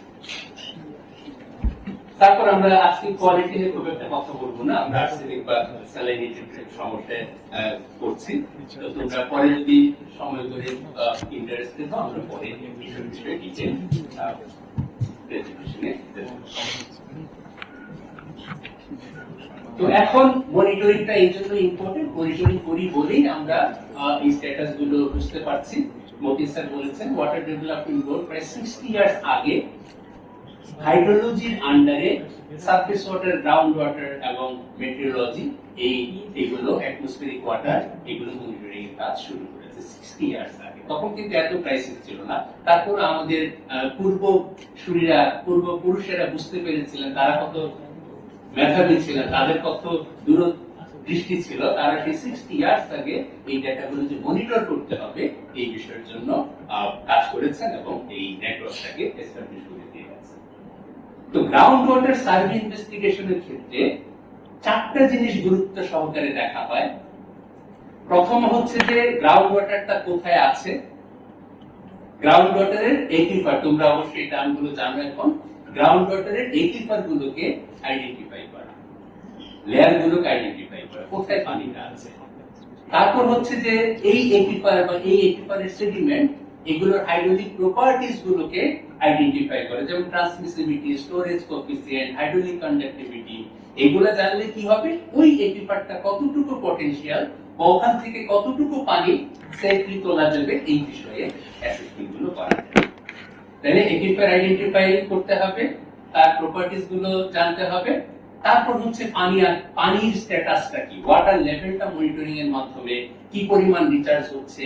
তারপর আমরা আজকে কোয়ালিটি নিয়ে খুব একটা কথা বলবো না, আমরা আর্সেনিক বা স্যালাইনিটির সমস্যায় করছি। তো তোমরা পরে যদি সময় ধরে ইন্টারেস্টেড হও আমরা পরে বিষয়ে ডিটেইল প্রেজেন্টেশনে দেব। তো এখন মনিটরিংটা এই জন্য ইম্পর্টেন্ট, মনিটরিং করি বলেই আমরা এই স্ট্যাটাস গুলো বুঝতে পারছি। মতিন স্যার বলেছেন ওয়াটার ডেভেলপমেন্ট বোর্ড প্রায় 60 ইয়ার্স আগে হাইড্রোলজির আন্ডারে সারফেস ওয়াটার, গ্রাউন্ড ওয়াটার এবং মেটেরিওলজি এইগুলো অ্যাটমসফিয়ারিক ওয়াটার এগুলো মনিটরিং এর কাজ শুরু করেছে 60 ইয়ার্স আগে। তখন কিন্তু এত ক্রাইসিস ছিল না। তারপর আমাদের পূর্বপুরুষেরা বুঝতে পেরেছিলেন, তারা কত মেধাবী ছিলেন, তাদের কত দূরদৃষ্টি ছিল, তারা সেই 60 ইয়ার্স আগে এই ডেটাগুলো যে মনিটর করতে হবে এই বিষয়ের জন্য কাজ করেছেন এবং এই নেটওয়ার্কটাকে এস্টাবলিশ করে দিয়ে গেছেন। তো গ্রাউন্ড ওয়াটার সার্ভে ইনভেস্টিগেশনের ক্ষেত্রে 4টা জিনিস গুরুত্ব সহকারে দেখা হয়। প্রথম হচ্ছে যে গ্রাউন্ড ওয়াটারটা কোথায় আছে, গ্রাউন্ড ওয়াটারের একিফার, তোমরা অবশ্যই এই টার্মগুলো জানো এখন। গ্রাউন্ড ওয়াটারের একিফার গুলোকে আইডেন্টিফাই করা, লেয়ার গুলোকে আইডেন্টিফাই করা, কোথায় পানিটা আছে। তারপর হচ্ছে যে এই একিফার বা এই একিফারের সেডিমেন্ট এগুলোর হাইড্রোলিক প্রপার্টিজ গুলোকে আইডেন্টিফাই করে, যেমন transmissibility, storage coefficient, hydraulic conductivity. এগুলো জানলে কি হবে, ওই একিফারটা কতটুকু পটেনশিয়াল বা ওখান থেকে কতটুকু পানি সেফলি তোলা যাবে এই বিষয়ে অ্যাসেসমেন্ট গুলো করা যাবে। তাহলে একিফার আইডেন্টিফাই করতে হবে, তার প্রপার্টিজ গুলো জানতে হবে। তারপর হচ্ছে পানির স্ট্যাটাসটা কি, ওয়াটার লেভেলটা মনিটরিং এর মাধ্যমে কি পরিমাণ রিচার্জ হচ্ছে,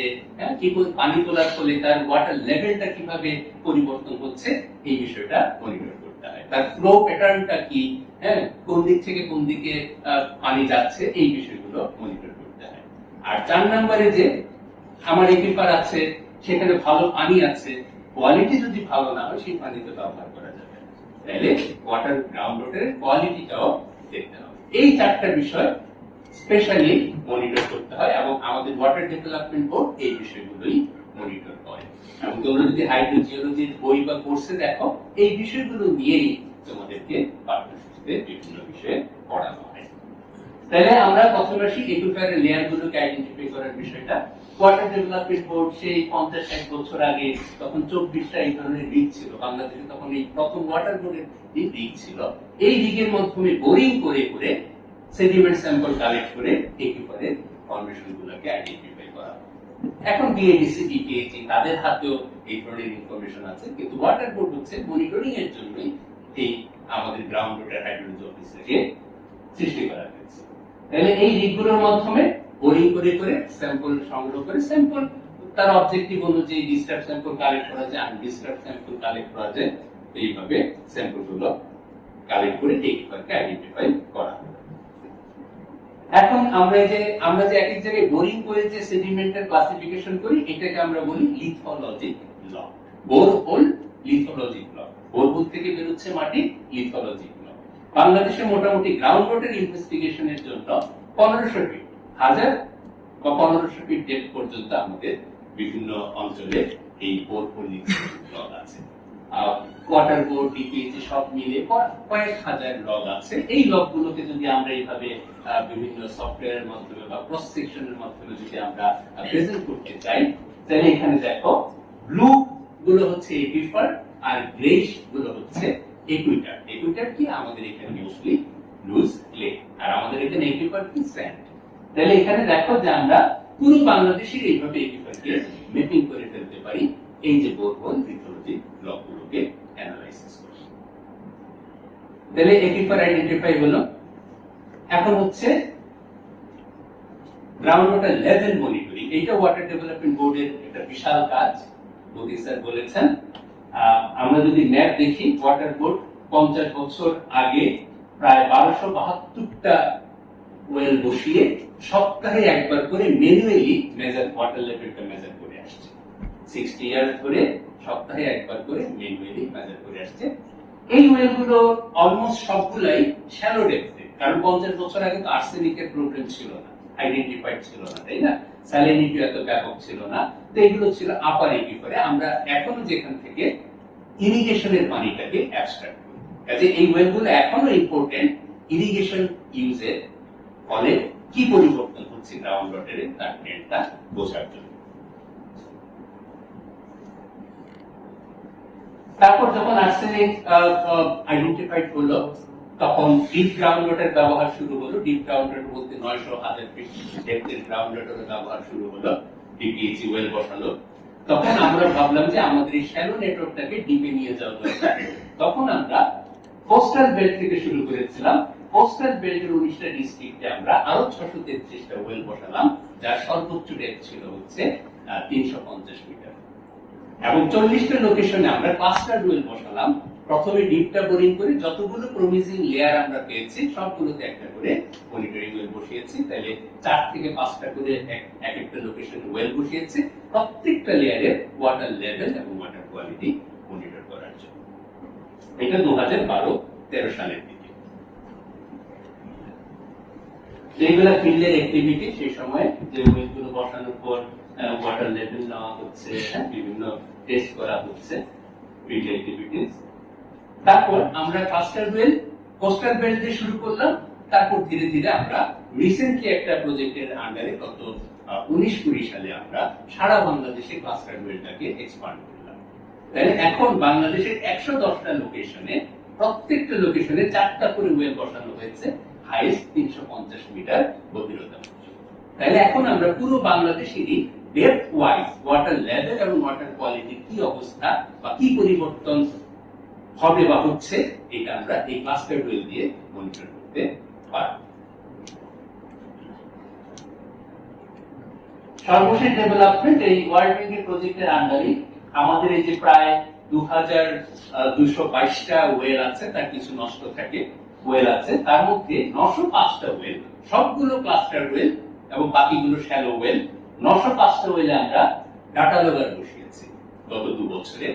কি পানি তোলার ফলে তার ওয়াটার লেভেলটা কিভাবে পরিবর্তন হচ্ছে এই বিষয়টা মনিটর করতে করতে হয়, তার ফ্লো প্যাটার্নটা কি, হ্যাঁ, কোন দিক থেকে কোন দিকে পানি যাচ্ছে, এই বিষয়গুলো মনিটর করতে হয়। আর 4 নম্বরে যে আমার একুইফার আছে, সেখানে ভালো পানি আছে, কোয়ালিটি যদি ভালো না হয় সেই পানি তো ব্যবহার করা যাবে না, তাহলে ওয়াটার গ্রাউন্ড ওয়াটারের কোয়ালিটিটাও দেখতে হবে। এই 4টা বিষয় স্পেশালি মনিটর করতে হয় এবং আমাদের ওয়াটার ডেভেলপমেন্ট বোর্ড এই বিষয়গুলোই মনিটর করে। এবং তোমরা যদি হাইড্রোজিওলজির বই বা কোর্সে দেখো, এই বিষয়গুলো নিয়েই তোমাদেরকে পাঠ্যসূচিতে বিভিন্ন বিষয়ে পড়ানো হয়। তাহলে আমরা প্রথমে আসি একুইফারের লেয়ার গুলোকে আইডেন্টিফাই করার বিষয়টা। ওয়াটার ডেভেলপমেন্ট বোর্ড সেই 50-60 বছর আগে, তখন 24টা এই ধরনের রিগ ছিল বাংলাদেশে, তখন এই প্রথম ওয়াটার বোর্ডের রিগ ছিল। এই রিগের মাধ্যমে বোরিং করে করে সেডিমেন্ট স্যাম্পল কালেক্ট করে একুইফারের ফরমেশন গুলোকে আইডেন্টিফাই করা। এখন বিএডিসি, ইপিএজি তাদের হাতেও এই ধরনের ইনফরমেশন আছে, কিন্তু ওয়াটার বোর্ড হচ্ছে মনিটরিং এর জন্যই এই আমাদের গ্রাউন্ড ওয়াটার হাইড্রোলজি অফিসকে সৃষ্টি করা হয়েছে। তাহলে এই রিগগুলোর মাধ্যমে বোরিং করে করে স্যাম্পল সংগ্রহ করে, স্যাম্পল তার অবজেক্টিভ অনুযায়ী ডিস্টার্ব স্যাম্পল কালেক্ট করা যায়, আনডিস্টার্ব স্যাম্পল কালেক্ট করা যায়। এইভাবে স্যাম্পলগুলো কালেক্ট করে একুইফারকে আইডেন্টিফাই করা। এখন আমরা যে এক এক জায়গায় বোরিং করে যে সেডিমেন্টের ক্লাসিফিকেশন করি, এটাকে আমরা বলি লিথোলজিক ল। বোরহোল লিথোলজিক ল। বোরহোল থেকে বের হচ্ছে মাটি, লিথোলজিক ল। বাংলাদেশে মোটামুটি গ্রাউন্ড ওয়াটার ইনভেস্টিগেশনের জন্য 1500 ফিট, 1000 বা 1500 ফিট ডেপথ পর্যন্ত আমাদের বিভিন্ন অঞ্চলে এই বোরহোল লিথোলজিক ল আছে। ওয়াটার বোর্ড, ডিপিএইচি সব মিলে কয়েক হাজার লগ আছে। এই লগগুলোকে যদি আমরা এইভাবে বিভিন্ন সফটওয়্যারের মাধ্যমে বা ক্রস সেকশনের মাধ্যমে যদি আমরা প্রেজেন্ট করতে চাই, তাহলে এখানে দেখো ব্লু গুলো হচ্ছে একুইফার আর গ্রেইশ গুলো হচ্ছে একুইটার। একুইটার কি আমাদের এখানে মোস্টলি লুজ ক্লে, আর আমাদের এখানে একুইফার কি স্যান্ড। তাহলে এখানে দেখো যে আমরা পুরো বাংলাদেশের এইভাবে একুইফারকে ম্যাপিং করে ফেলতে পারি, এই যে বোরহোল লিথোলজিক ব্লকগুলোকে অ্যানালাইসিস করে। তাহলে একুইফার আইডেন্টিফাই হলো। এখন হচ্ছে গ্রাউন্ড ওয়াটার লেভেল মনিটরিং। এইটা ওয়াটার ডেভেলপমেন্ট বোর্ডের একটা বিশাল কাজ, মোদি স্যার বলেছেন। আমরা যদি ম্যাপ দেখি, ওয়াটার বোর্ড 50 বছর আগে প্রায় 1272টা ওয়েল বসিয়ে সপ্তাহে একবার করে ম্যানুয়ালি মেজার ওয়াটার লেভেলটা মেজার করে আসছে। 60 ইয়ার্স ধরে সপ্তাহে একবার করে ম্যানুয়ালি মেজার করে আসছে। এই ওয়েলগুলো অলমোস্ট সবগুলাই শ্যালো ডেপথে, কারণ 50 বছর আগে তো আর্সেনিকের প্রবলেম ছিল না, আইডেন্টিফাইড ছিল না, তাই না? স্যালিনিটি এত ব্যাপক ছিল না, তো এগুলো ছিল আপার একুইফারে। আমরা এখনো যেখান থেকে ইরিগেশনের পানিটাকে অ্যাবস্ট্রাক্ট করি, কাজে এই ওয়েলগুলো এখনো ইম্পর্টেন্ট ইরিগেশন ইউজের ফলে কি পরিবর্তন হচ্ছে গ্রাউন্ড ওয়াটারে তার ট্রেন্ডটা বোঝার জন্য। তারপর যখন আর্সেনিক আইডেন্টিফাইড হলো, তখন ডিপ গ্রাউন্ড ওয়াটার ব্যবহার শুরু হলো। ডিপ গ্রাউন্ড ওয়াটার বলতে 900-1000 ফিট ডেপথের গ্রাউন্ড ওয়াটারের ব্যবহার শুরু হলো, ডিপিএইচি ওয়েল বসালো। তখন আমরা ভাবলাম যে আমাদের এই শ্যালো নেটওয়ার্কটাকে ডিপে নিয়ে যাওয়া দরকার। তখন আমরা কোস্টাল বেল্ট থেকে শুরু করেছিলাম। কোস্টাল বেল্টের 19টা ডিস্ট্রিক্টে আমরা আরো 633টা ওয়েল বসালাম, যার সর্বোচ্চ ডেপথ ছিল হচ্ছে 350 মিটার। এবং 40টা লোকেশনে আমরা ক্লাস্টার ওয়েল বসালাম। প্রথমে ডিপটা বোরিং করে যতগুলো প্রমিজিং লেয়ার আমরা পেয়েছি সবগুলোতে একটা করে মনিটরিং ওয়েল বসিয়েছি। তাহলে 4 থেকে 5টা করে এক একটা লোকেশনে ওয়েল বসিয়েছি, প্রত্যেকটা লেয়ারের ওয়াটার লেভেল এবং ওয়াটার কোয়ালিটি মনিটর করার জন্য। এটা 2012-13 সালের দিকে। এইগুলা ফিল্ডের অ্যাক্টিভিটি, সেই সময় যে ওয়েলগুলো বসানোর পর ওয়াটার লেভেল নেওয়া হচ্ছে, বিভিন্ন টেস্ট করা হচ্ছে, ফিল্ড অ্যাক্টিভিটিস। তারপর আমরা কোস্টাল বেল্ট দিয়ে শুরু করলাম। তারপর ধীরে ধীরে আমরা রিসেন্টলি একটা প্রজেক্টের আন্ডারে গত 19-20 সালে আমরা সারা বাংলাদেশে ক্লাস্টার বেল্টটাকে এক্সপান্ড করলাম। তাহলে এখন বাংলাদেশের 110টা লোকেশনে, প্রত্যেকটা লোকেশনে 4টা করে ওয়েল বসানো হয়েছে, হাইস্ট 350 মিটার গভীরতা। তাহলে এখন আমরা পুরো বাংলাদেশেরই ডেপথ ওয়াইজ ওয়াটার লেভেল এবং ওয়াটার কোয়ালিটি কি অবস্থা বা কি পরিবর্তন হবে বা হচ্ছে, এটা আমরা এই ক্লাস্টার ওয়েল দিয়ে মনিটর করতে পারব। সর্বশেষ ডেভেলপমেন্ট এই ওয়ার্ল্ড ব্যাংকের প্রজেক্টের আন্ডারে আমাদের এই যে প্রায় 2222টা ওয়েল আছে, তার কিছু নষ্ট থাকে ওয়েল আছে, তার মধ্যে 905টা ওয়েল সবগুলো ক্লাস্টার ওয়েল এবং বাকিগুলো শ্যালো ওয়েল। 905টা ওয়েলে আমরা ডাটা লগার বসিয়েছি গত 2 বছরে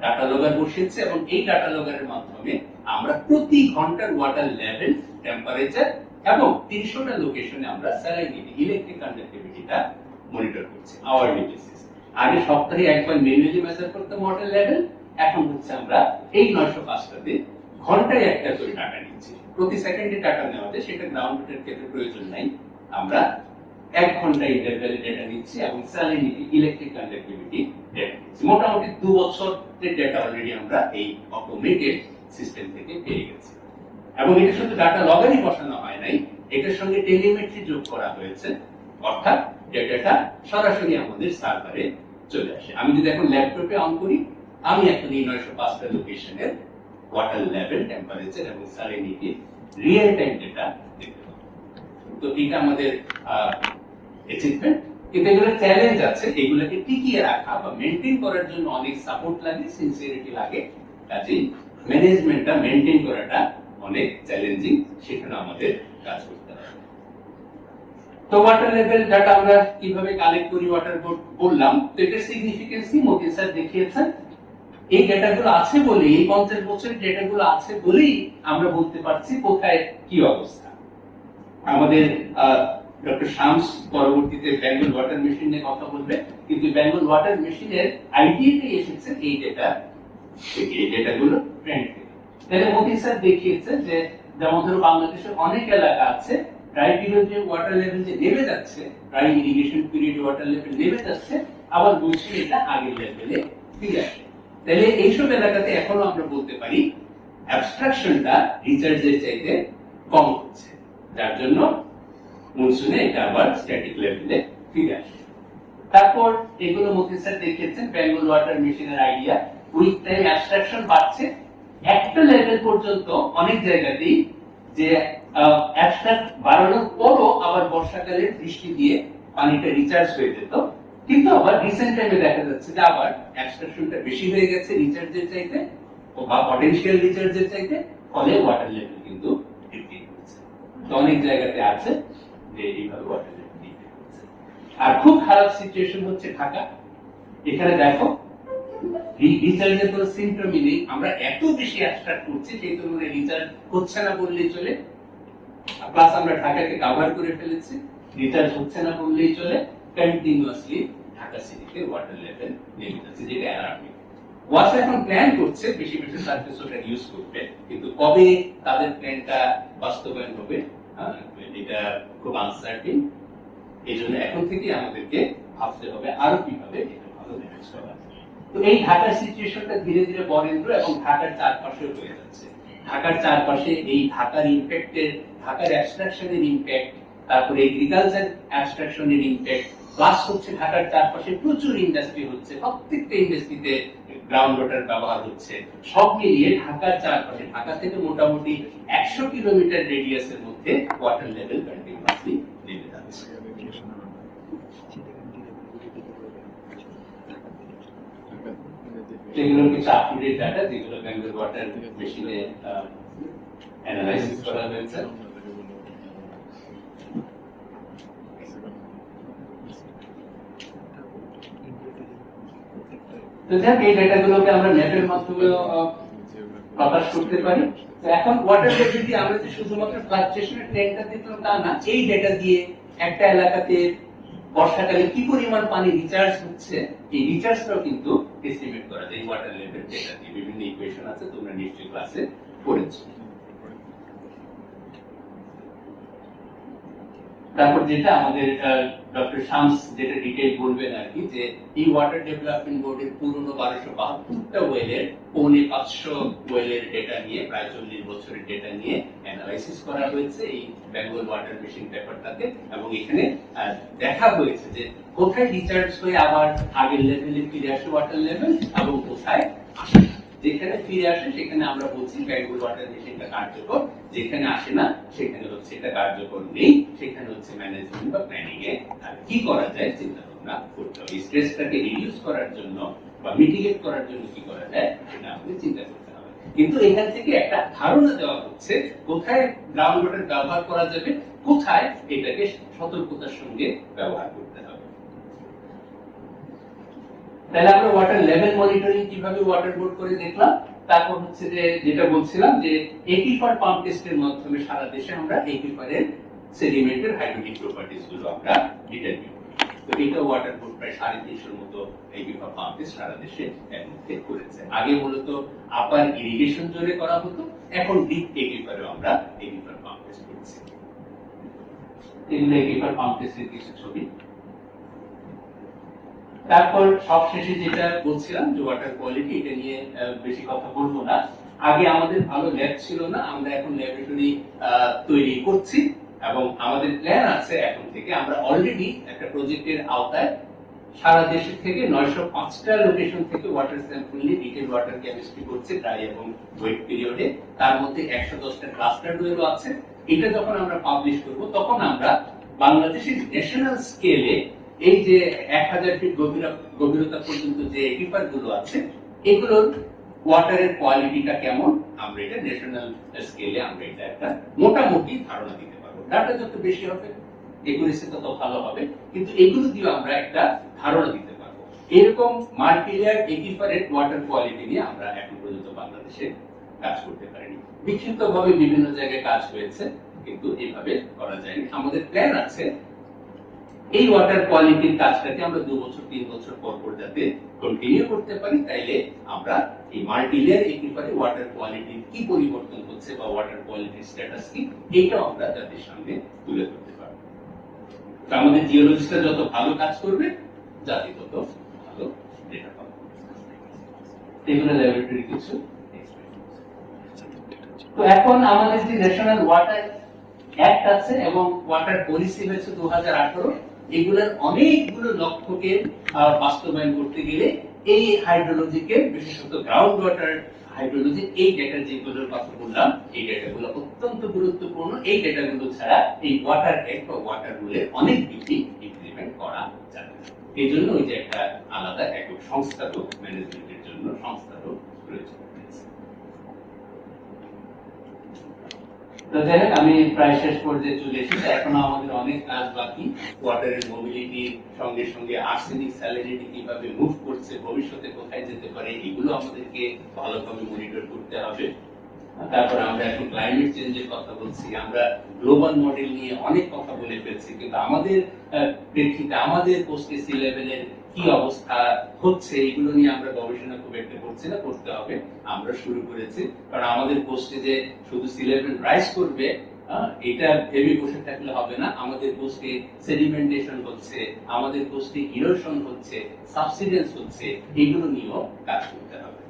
ডাটা লগার বসিয়েছি, এবং এই ডাটা লগারের মাধ্যমে আমরা প্রতি ঘন্টার ওয়াটার লেভেল, টেম্পারেচার এবং 300টা লোকেশনে আমরা স্যালাইনিটি, ইলেকট্রিক কন্ডাক্টিভিটিটা মনিটর করছি আওয়ারলি বেসিস। আগে সপ্তাহে একবার ম্যানুয়ালি মেজার করতাম ওয়াটার লেভেল, এখন হচ্ছে আমরা এই 905টাতে ঘন্টায় একটা করে ডাটা নিচ্ছি। প্রতি সেকেন্ডে ডাটা নেওয়াতে সেটা গ্রাউন্ড ওয়াটারের ক্ষেত্রে প্রয়োজন নাই, আমরা 1 ঘন্টা ইন্টারভ্যালে ডেটা নিচ্ছি এবং স্যালাইনিটি, ইলেকট্রিক কন্ডাক্টিভিটি ডেটা নিচ্ছি। মোটামুটি 2 বছরের ডেটা অলরেডি আমরা এই অটোমেটেড সিস্টেম থেকে পেয়ে গেছি। এবং এটা শুধু ডাটা লগারই বসানো হয় নাই, এটার সঙ্গে টেলিমেট্রি যোগ করা হয়েছে, অর্থাৎ ডেটাটা সরাসরি আমাদের সার্ভারে চলে আসে। আমি যদি এখন ল্যাপটপে অন করি, আমি এখন এই 905টা লোকেশনের ওয়াটার লেভেল, টেম্পারেচার এবং স্যালাইনিটি রিয়েল টাইম ডেটা দেখতে পাবো। তো এটা আমাদের অ্যাচিভমেন্ট। কিন্তু এগুলোর চ্যালেঞ্জ আছে, এগুলোকে টিকিয়ে রাখা বা মেনটেন করার জন্য অনেক সাপোর্ট লাগে, সিনসিয়ারিটি লাগে, কাজেই ম্যানেজমেন্টটা মেনটেন করাটা অনেক চ্যালেঞ্জিং, সেখানে আমাদের কাজ করতে হবে। তো ওয়াটার লেভেল ডাটা আমরা কিভাবে কালেক্ট করি, ওয়াটার বোর্ড বললাম, তো এটার সিগনিফিকেন্স কি মতিন স্যার দেখিয়েছেন। এই ডেটাগুলো আছে বলেই, এই 50 বছরের ডেটাগুলো আছে বলেই আমরা বলতে পারছি কোথায় কি অবস্থা। আমাদের ডক্টর শামস পরবর্তীতে বেঙ্গল ওয়াটার মেশিন নিয়ে কথা বলবে, কিন্তু বেঙ্গল ওয়াটার মেশিনের আইডিয়াটাই এসেছে এই ডেটা থেকে, এই ডেটাগুলো ট্রেন্ড থেকে। তাহলে মতিন স্যার দেখিয়েছে যে যেমন ধরো বাংলাদেশের অনেক এলাকা আছে ড্রাই পিরিয়ডে ওয়াটার লেভেল যে নেমে যাচ্ছে, ড্রাই ইরিগেশন পিরিয়ডে ওয়াটার লেভেল নেমে যাচ্ছে, আবার বলছি এটা আগের লেভেলে ফিরে আসে। তাহলে এইসব এলাকাতে এখনো আমরা বলতে পারি অ্যাবস্ট্রাকশনটা রিচার্জের চাইতে কম হচ্ছে, যার জন্য মনসুনে এটা আবার স্ট্যাটিক লেভেলে ফিরে আসে। তারপর এগুলো মতিন স্যার দেখিয়েছেন বেঙ্গল ওয়াটার মেশিনের আইডিয়া, উইথ টাইম অ্যাবস্ট্রাকশন বাড়ছে একটা লেভেল পর্যন্ত অনেক জায়গাতেই, যে অ্যাবস্ট্রাক্ট বাড়ানোর পরও আবার বর্ষাকালের বৃষ্টি দিয়ে পানিটা রিচার্জ হয়ে যেত, কিন্তু আবার রিসেন্ট টাইমে দেখা যাচ্ছে যে আবার অ্যাবস্ট্রাকশনটা বেশি হয়ে গেছে রিচার্জের চাইতে বা পটেনশিয়াল রিচার্জের চাইতে, ফলে ওয়াটার লেভেল কিন্তু ডিক্রিজ হচ্ছে। তো অনেক জায়গাতে আছে যে এইভাবে ওয়াটার লেভেল ডিক্রিজ হচ্ছে। আর খুব খারাপ সিচুয়েশন হচ্ছে ঢাকা। এখানে দেখো রিচার্জের কোনো সিম্পটমই নেই, আমরা এত বেশি অ্যাবস্ট্রাক্ট করছি সেই তুলনায় রিচার্জ হচ্ছে না বললেই চলে। প্লাস আমরা ঢাকাকে কভার করে ফেলেছি, রিচার্জ হচ্ছে না বললেই চলে, কন্টিনিউয়াসলি ঢাকা সিটিতে ওয়াটার লেভেল নেমে যাচ্ছে, যেটা অ্যালার্মিং। ওয়াসা এখন প্ল্যান করছে বেশি বেশি সার্ভিস ওটা ইউজ করবে, কিন্তু কবে তাদের প্ল্যানটা বাস্তবায়ন হবে এটা খুব আনসার্টিন। এই জন্য এখন থেকে আমাদেরকে ভাবতে হবে আরো কিভাবে এটা ভালো ম্যানেজ করা। তো এই ঢাকার সিচুয়েশনটা ধীরে ধীরে বরেন্দ্র এবং ঢাকার চারপাশে হয়ে যাচ্ছে। ঢাকার চারপাশে এই ঢাকার ইম্প্যাক্টের, ঢাকার অ্যাবস্ট্রাকশনের ইম্প্যাক্ট, তারপরে এগ্রিকালচার অ্যাবস্ট্রাকশনের ইম্প্যাক্ট, প্লাস হচ্ছে ঢাকার চারপাশে প্রচুর ইন্ডাস্ট্রি হচ্ছে, প্রত্যেকটা ইন্ডাস্ট্রিতে গ্রাউন্ড ওয়াটার ব্যবহার হচ্ছে। সব মিলিয়ে ঢাকার চারপাশে, ঢাকা থেকে মোটামুটি 100 কিলোমিটার রেডিয়াসের মধ্যে ওয়াটার লেভেল কন্টিনিউয়াসলি নেমে যাচ্ছে। এগুলো কিছু আপডেট ডাটা যেগুলো বেঙ্গল ওয়াটার মেশিনে অ্যানালাইসিস করা হয়েছে। তো যাক, এই ডেটাগুলোকে আমরা ম্যাপের মাধ্যমে প্রকাশ করতে পারি। তো এখন ওয়াটার লেভেল দিয়ে আমরা যে শুধুমাত্র ফ্লাকচুয়েশনের ট্রেন্ডটা দেখলাম তা না, এই ডেটা দিয়ে একটা এলাকাতে বর্ষাকালে কি পরিমাণ পানি রিচার্জ হচ্ছে, এই রিচার্জটাও কিন্তু এস্টিমেট করা যায় ওয়াটার লেভেল ডেটা দিয়ে। বিভিন্ন ইকুয়েশন আছে, তোমরা নিশ্চয়ই ক্লাসে পড়েছো। তারপর যেটা আমাদের ডক্টর শামস যেটা ডিটেইল বলবেন আর কি, যে এই ওয়াটার ডেভেলপমেন্ট বোর্ডের পুরনো 1272টা ওয়েলের 500 ওয়েলের ডেটা নিয়ে, প্রায় 40 বছরের ডেটা নিয়ে অ্যানালাইসিস করা হয়েছে এই বেঙ্গল ওয়াটার মেশিন পেপারটাতে, এবং এখানে দেখা হয়েছে যে কোথায় রিচার্জ হয়ে আবার আগের লেভেলে ফিরে আসে ওয়াটার লেভেল, এবং কোথায় আসে না। যেখানে ফিরে আসে সেখানে আমরা বলছি বেঙ্গল ওয়াটার মেশিনটা কার্যকর, যেখানে আসে না সেখানে হচ্ছে এটা কার্যকর নেই, সেখানে হচ্ছে ম্যানেজমেন্ট বা প্ল্যানিং এ কি করা যায় চিন্তা ভাবনা করতে হবে। স্ট্রেসটাকে রিডিউস করার জন্য বা মিটিগেট করার জন্য কি করা যায় সেটা আমাদের চিন্তা করতে হবে। কিন্তু এখান থেকে একটা ধারণা দেওয়া হচ্ছে কোথায় গ্রাউন্ড ওয়াটার ব্যবহার করা যাবে, কোথায় এটাকে সতর্কতার সঙ্গে ব্যবহার করতে হবে। তাহলে আমরা ওয়াটার লেভেল মনিটরিং কিভাবে ওয়াটার বোর্ড করে দেখলাম। তারপর হচ্ছে যে যেটা বলছিলাম যে একিফার পাম্প টেস্টের মাধ্যমে সারা দেশে আমরা একিফারের সেডিমেন্টের হাইড্রোলিক প্রপার্টিজ গুলো আমরা ডিটারমিন করি। তো এটা ওয়াটার বোর্ড প্রায় 350 মতো একিফার পাম্প টেস্ট সারা দেশে এর মধ্যে করেছে। আগে মূলত আপার ইরিগেশন জোরে করা হতো, এখন ডিপ একিফারেও আমরা একিফার পাম্প টেস্ট করছি। এগুলো একিফার পাম্প টেস্টের কিছু ছবি। তারপর সবশেষে যেটা বলছিলাম যে ওয়াটার কোয়ালিটি, এটা নিয়ে বেশি কথা বলবো না। আগে আমাদের ভালো ল্যাব ছিল না, আমরা এখন ল্যাবরেটরি তৈরি করছি এবং আমাদের প্ল্যান আছে এখন থেকে আমরা অলরেডি একটা প্রজেক্টের আওতায় সারা দেশ থেকে 905টা লোকেশন থেকে ওয়াটার স্যাম্পল নিয়ে ডিটেল ওয়াটার কেমিস্ট্রি করছে ড্রাই এবং ওয়েট পিরিয়ডে। তার মধ্যে 110টা ক্লাস্টার ওয়েলও আছে। এটা যখন আমরা পাবলিশ করব তখন আমরা বাংলাদেশের ন্যাশনাল স্কেলে এই যে 1000 ফিট গভীরতা পর্যন্ত যে একিফার গুলো আছে এগুলোর ওয়াটারের কোয়ালিটিটা কেমন আমরা এটা ন্যাশনাল স্কেলে আমরা এটা একটা মোটামুটি ধারণা দিতে পারবো। ডাটা যত বেশি হবে একুরেসি তত ভালো হবে, কিন্তু এগুলো দিয়ে আমরা একটা ধারণা দিতে পারবো। এরকম মাল্টিলেয়ার একিফারের ওয়াটার কোয়ালিটি নিয়ে আমরা এখন পর্যন্ত বাংলাদেশে কাজ করতে পারিনি। বিক্ষিপ্তভাবে বিভিন্ন জায়গায় কাজ হয়েছে, কিন্তু এইভাবে করা যায়নি। আমাদের প্ল্যান আছে এই ওয়াটার কোয়ালিটির কাজটাকে আমরা 2 বছর 3 বছর পর পর যাতে কন্টিনিউ করতে পারি, তাইলে আমরা এই মাল্টিলেয়ার একিফারে ওয়াটার কোয়ালিটির কি পরিবর্তন হচ্ছে বা ওয়াটার কোয়ালিটির স্ট্যাটাস কি এইটাও আমরা জাতির সামনে তুলে ধরতে পারবো। তো আমাদের জিওলজিস্টরা যত ভালো কাজ করবে জাতি তত ভালো ডেটা পাবে। এগুলো ল্যাবরেটরি কিছু। তো এখন আমাদের যে ন্যাশনাল ওয়াটার অ্যাক্ট আছে এবং ওয়াটার পলিসি হয়েছে 2018, এগুলোর অনেকগুলো লক্ষ্যকে বাস্তবায়ন করতে গেলে এই হাইড্রোলজিকে, বিশেষত গ্রাউন্ড ওয়াটার হাইড্রোলজি, এই ডেটা যেগুলোর কথা বললাম এই ডেটাগুলো অত্যন্ত গুরুত্বপূর্ণ। এই ডেটাগুলো ছাড়া এই ওয়াটার অ্যাক্ট বা ওয়াটার রুলের অনেক দিকই ইমপ্লিমেন্ট করা যাবে না। এই জন্য ওই যে একটা আলাদা একক সংস্থারও ম্যানেজমেন্টের জন্য সংস্থারও প্রয়োজন রয়েছে। তো যাই হোক, আমি প্রায় শেষ পর্যায়ে চলে এসেছি। এখনো আমাদের অনেক কাজ বাকি। ওয়াটারের মোবিলিটির সঙ্গে সঙ্গে আর্সেনিক স্যালিনিটি কিভাবে মুভ করছে, ভবিষ্যতে কোথায় যেতে পারে, এগুলো আমাদেরকে ভালোভাবে মনিটর করতে হবে। তারপর আমরা এখন ক্লাইমেট চেঞ্জের কথা বলছি, আমরা গ্লোবাল মডেল নিয়ে অনেক কথা বলে ফেলছি, কিন্তু আমাদের প্রেক্ষিতে আমাদের পোস্টে সি লেভেলের কি অবস্থা হচ্ছে এগুলো নিয়ে আমরা গবেষণা খুব একটা করছি না, করতে হবে। আমরা শুরু করেছি, কারণ আমাদের পোস্টে যে শুধু সি লেভেল রাইজ করবে এটা ভেবে বসে থাকলে হবে না। আমাদের পোস্টে সেডিমেন্টেশন হচ্ছে, আমাদের পোস্টে ইরোশন হচ্ছে, সাবসিডেন্স হচ্ছে, এগুলো নিয়েও কাজ করতে হবে।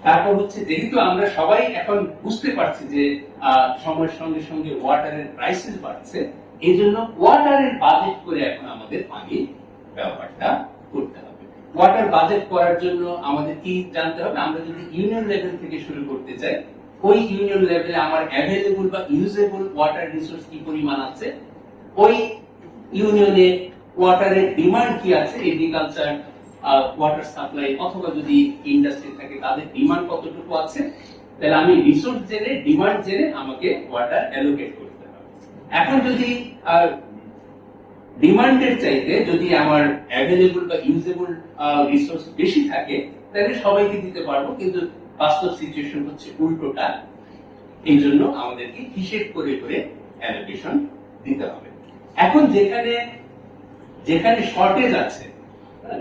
তারপর হচ্ছে যেহেতু আমরা সবাই এখন বুঝতে পারছি যে সময়ের সঙ্গে সঙ্গে ওয়াটারের প্রাইসেস বাড়ছে, এই জন্য ওয়াটারের বাজেট করে এখন আমাদের পানির ব্যবহারটা করতে হবে। ওয়াটার বাজেট করার জন্য আমাদের কি জানতে হবে? আমরা যদি ইউনিয়ন লেভেল থেকে শুরু করতে চাই, ওই ইউনিয়ন লেভেলে আমার অ্যাভেলেবল বা ইউজেবল ওয়াটার রিসোর্স কি পরিমাণ আছে, ওই ইউনিয়নে ওয়াটারের ডিমান্ড কি আছে, এগ্রিকালচার, ওয়াটার সাপ্লাই অথবা যদি ইন্ডাস্ট্রি থাকে তাদের ডিমান্ড কতটুকু আছে, তাহলে আমি রিসোর্স জেনে ডিমান্ড জেনে আমাকে ওয়াটার অ্যালোকেট করতে হবে। এখন যদি ডিমান্ডের চাইতে যদি আমার অ্যাভেলেবল বা ইউজেবল রিসোর্স বেশি থাকে তাহলে সবাইকে দিতে পারবো, কিন্তু বাস্তব সিচুয়েশন হচ্ছে উল্টোটা। এই জন্য আমাদেরকে হিসেব করে করে অ্যালোকেশন দিতে হবে। এখন যেখানে যেখানে শর্টেজ আছে,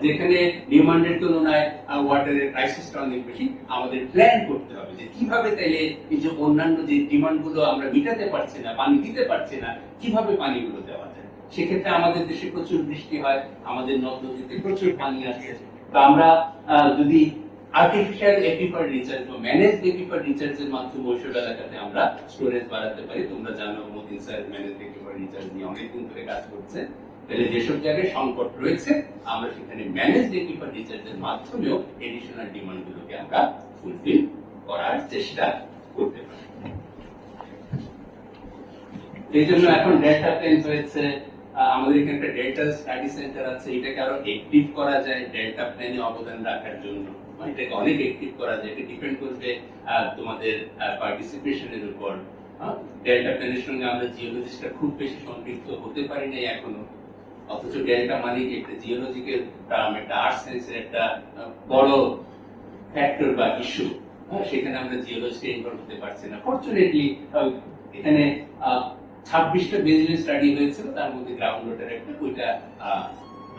যেখানে ডিমান্ডের তুলনায় ওয়াটারের ক্রাইসিসটা অনেক বেশি, আমাদের প্ল্যান করতে হবে যে কিভাবে তাইলে এই যে অন্যান্য যে ডিমান্ড গুলো আমরা মিটাতে পারছি না, পানি দিতে পারছি না, কিভাবে পানিগুলো দেওয়া যায়। সেক্ষেত্রে আমাদের দেশে প্রচুর বৃষ্টি হয়, আমাদের নদ নদীতে প্রচুর পানি আছে। তো আমরা যদি আর্টিফিশিয়াল একুইফার রিচার্জ বা ম্যানেজড একুইফার রিচার্জের মাধ্যমে ওইসব এলাকাতে আমরা স্টোরেজ বাড়াতে পারি। তোমরা জানো Matin sir managed aquifer recharge নিয়ে অনেকদিন ধরে কাজ করছে। তাহলে যেসব জায়গায় সংকট রয়েছে আমরা সেখানে ম্যানেজড একুইফার রিচার্জের মাধ্যমেও এডিশনাল ডিমান্ড গুলোকে আমরা ফুলফিল করার চেষ্টা করতে পারি। এই জন্য এখন ডেটা প্লেন্স হয়েছে, আমাদের এখানে একটা ডেল্টা স্টাডি সেন্টার আছে, এটাকে আরো অ্যাক্টিভ করা যায় ডেল্টা প্ল্যানে অবদান রাখার জন্য। এটাকে অনেক অ্যাক্টিভ করা যায়, এটা ডিপেন্ড করবে তোমাদের পার্টিসিপেশনের উপর। ডেল্টা প্ল্যানের সঙ্গে আমরা জিওলজিস্টরা খুব বেশি সম্পৃক্ত হতে পারি নাই এখনো, অথচ ডেল্টা মানে কি একটা জিওলজিক্যাল টার্ম, একটা আর্থ সায়েন্সের একটা বড় ফ্যাক্টর বা ইস্যু। সেখানে আমরা জিওলজিকে ইনভলভ হতে পারছি না। ফরচুনেটলি এখানে 26টা বেজলিন স্টাডি হয়েছিল, তার মধ্যে গ্রাউন্ড ওয়াটার একটা, ওইটা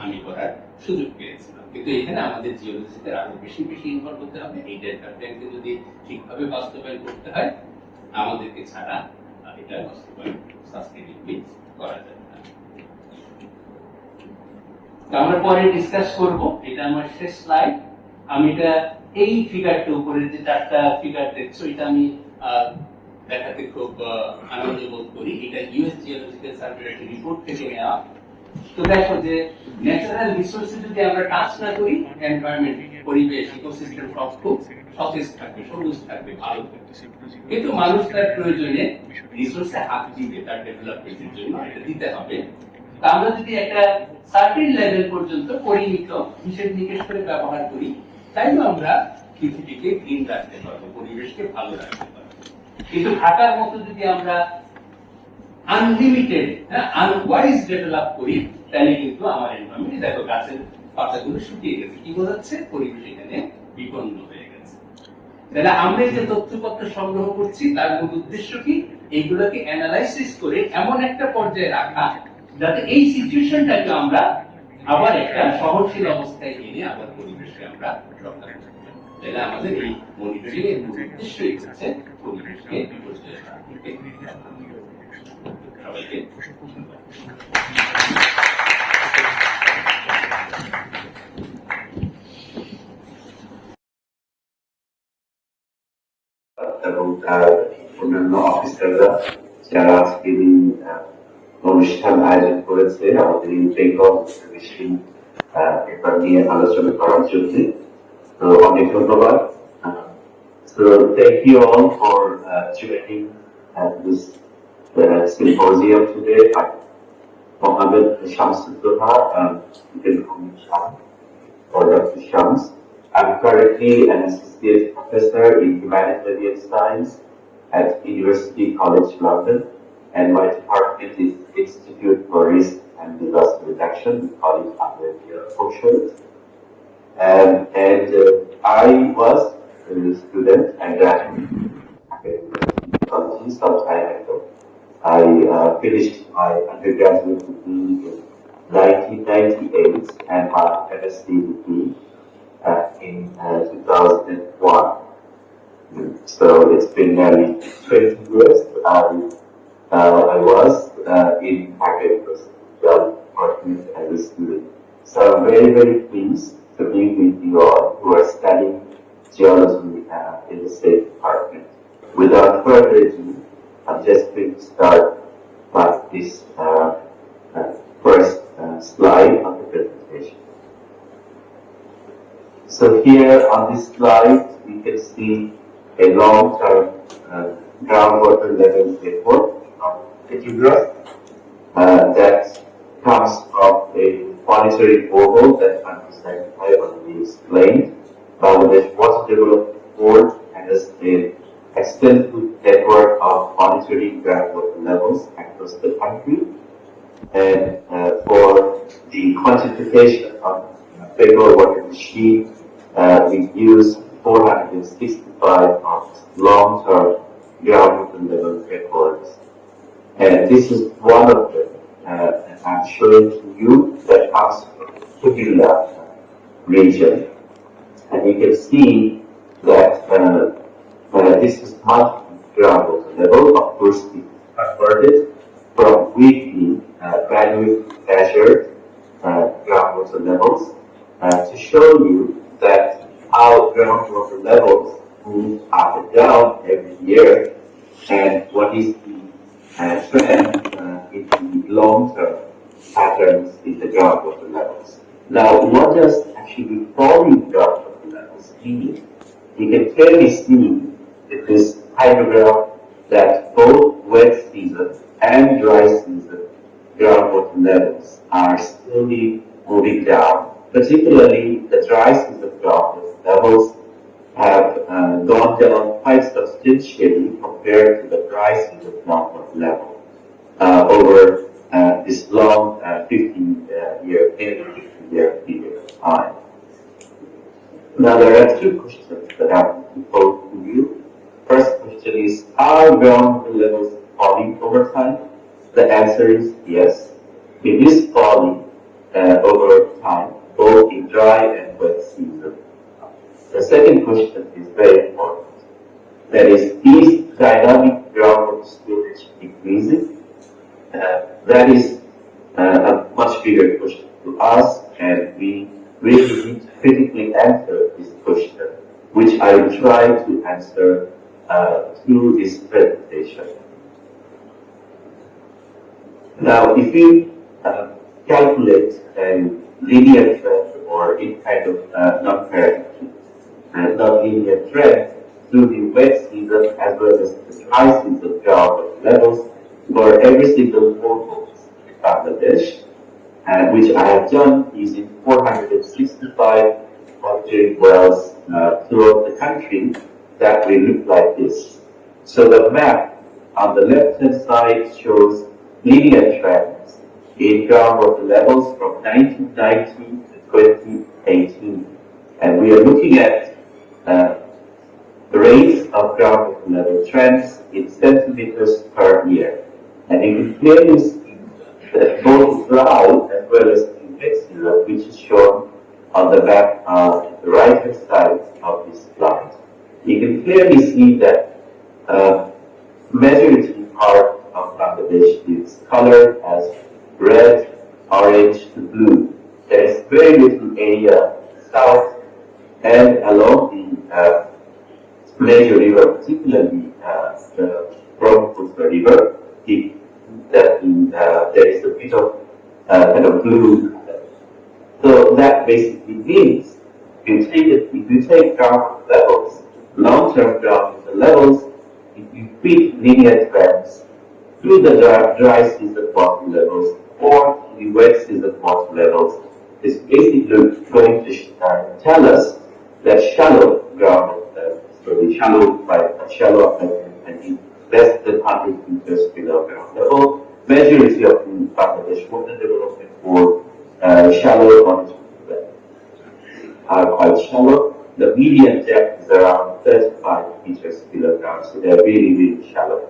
আমি করার সুযোগ পেয়েছিলাম। কিন্তু এখানে আমাদের জিওলজিতে আরো বেশি ইনভলভ হতে হবে। এই ডেল্টা প্ল্যানকে যদি ঠিকভাবে বাস্তবায়ন করতে হয়, আমাদেরকে ছাড়া এটা বাস্তবায়ন সাস্টেইনেবলি করা যাবে না। তো আমরা পরে ডিসকাস করব। এটা আমার শেষ স্লাইড। আমি এটা এই ফিগারটা উপরে যে 4টা ফিগার দেখছো, এটা আমি দেখাতে খুব আনন্দ বোধ করি। এটা ইউএস জিওলজিক্যাল সার্ভের একটা রিপোর্ট থেকে নেওয়া। তো দেখো যে ন্যাচারাল রিসোর্সে যদি আমরা টাচ না করি, এনভায়রনমেন্ট, পরিবেশ, ইকোসিস্টেম সব খুব সতেজ থাকবে, সবুজ থাকবে, ভালো থাকবে। কিন্তু মানুষ তার প্রয়োজনে রিসোর্সে হাত দিবে, তার ডেভেলপমেন্টের জন্য এটা দিতে হবে। তা আমরা যদি একটা সার্টেন লেভেল পর্যন্ত পরিমিত হিসেব নিকেশ করে ব্যবহার করি, তাইলে আমরা পৃথিবীকে গ্রিন রাখতে পারবো, পরিবেশকে ভালো রাখতে পারবো। কিন্তু ঢাকার মতো যদি আমরা আনলিমিটেড আনওয়াইজ ডেভেলপ করি, তাহলে কিন্তু আমার এনভায়রনমেন্ট, দেখো গাছের পাতাগুলো শুকিয়ে গেছে, কি বোঝাচ্ছে? পরিবেশ এখানে বিপন্ন হয়ে গেছে। তাহলে আমরা যে তথ্যপত্র সংগ্রহ করছি, তার মূল উদ্দেশ্য কি? এইগুলোকে অ্যানালাইসিস করে এমন একটা পর্যায়ে রাখা, যাতে এই সিচুয়েশনটাকে আমরা আবার একটা সহনশীল অবস্থায় এনে আবার পরিবেশকে আমরা রক্ষা করতে পারি। তাহলে আমাদের এই মনিটরিং এর মূল উদ্দেশ্যই হচ্ছে পরিবেশকে বিপর্যয় থেকে রক্ষা করা। সবাইকে এবং অন্যান্য অফিসাররা যারা আজকে এই অনুষ্ঠান আয়োজন করেছে আমাদের এই বেঙ্গল ওয়াটার মেশিন পেপার নিয়ে আলোচনা করার জন্য, তো অনেক ধন্যবাদ। So thank you all for joining this symposium today. I'm Mohammad Shamsudduha and you can call me Sham or Dr. Shams. I'm currently an associate professor in humanitarian science at University College London, and my department is Institute for Risk and Disaster Reduction. We call it OSHA. And I was a student and graduated some time ago. I finished my undergraduate degree in 1998 and my MSc degree in 2001. So it's been nearly 20 years. I was in Dhaka University department as a student. So I'm very, very pleased to be with you all who are studying geology in the same department. Without further ado, I'm just going to start with this first slide of the presentation. So here on this slide, we can see a long-term groundwater level report of photograph that comes from a monitoring borehole that I already explained. Bangladesh Water Development Board has an extensive network of monitoring groundwater levels across the country, and for the quantification of Bengal Water Machine, we use 465 of long-term groundwater level records. And this is one of them, and I'm showing to you that comes from Kugilla region. And you can see that this is monthly groundwater level. Of course, we converted from weekly manually measured groundwater levels to show you that how groundwater levels move up and down every year, and what is the trend in the long-term patterns in the groundwater levels. Now, what does actually falling groundwater levels mean? You can clearly see in this hydrograph that both wet season and dry season groundwater levels are slowly moving down, particularly the dry season groundwater levels have gone down quite substantially compared to the dry season groundwater level over this long 50-year period of time. Now, there are two questions that I have to pose to you. First question is, are groundwater levels falling over time? The answer is yes. It is falling over time, both in dry and wet season. The second question is very important. That is dynamic groundwater storage increasing? That is a much bigger question to us, and we really need to critically answer this question, which I will try to answer through this presentation. Now, if you calculate a linear trend or any kind of non-linear trend through the wet season as well as the dry season groundwater levels for every single borehole in Bangladesh, which I have done using 465 monitoring wells throughout the country, that will look like this. So the map on the left-hand side shows linear trends in groundwater levels from 1990 to 2018. And we are looking at the rates of groundwater level trends in centimeters per year. And you can clearly see that both dry as well as the wet season, which is shown on the map on the right-hand side of this slide. You can clearly see that majority part of Bangladesh is colored as red, orange to blue. There is very little area south and along the major river, particularly the Brahmaputra River, there is a bit of kind of blue. So that basically means if you take groundwater levels, long-term groundwater levels, if you fit linear trends to the dry season water levels or to the wet season water levels, it's basically going to tell us that shallow groundwater, so the shallow and less than 100 meters below ground level, majority of the Bangladesh Water Development Board shallow monitoring are quite shallow. The median depth is around 35 meters below ground, so they're really, really shallow.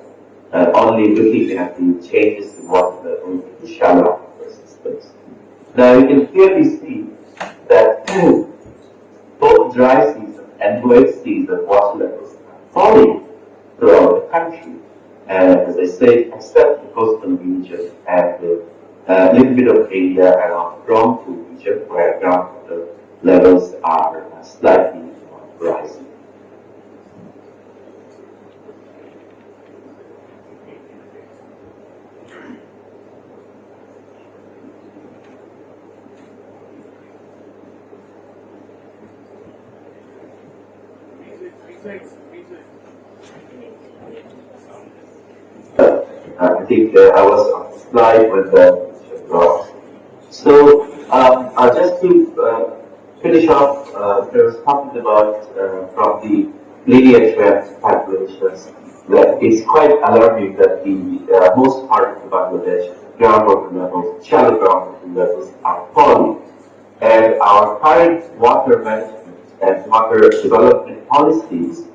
Only looking at the changes in water level in the shallow systems. Now you can clearly see that both dry season and wet season water levels are falling throughout the country. As I said, except the coastal region and a little bit of area around Brahmaputra region where groundwater levels are slightly rising. I think I was on the slide when the dropped. So just to finish off, I was talking about from the linear trend calculations that it's quite alarming that the most part of Bangladesh groundwater levels, shallow groundwater levels are falling, and our current water management and water development policies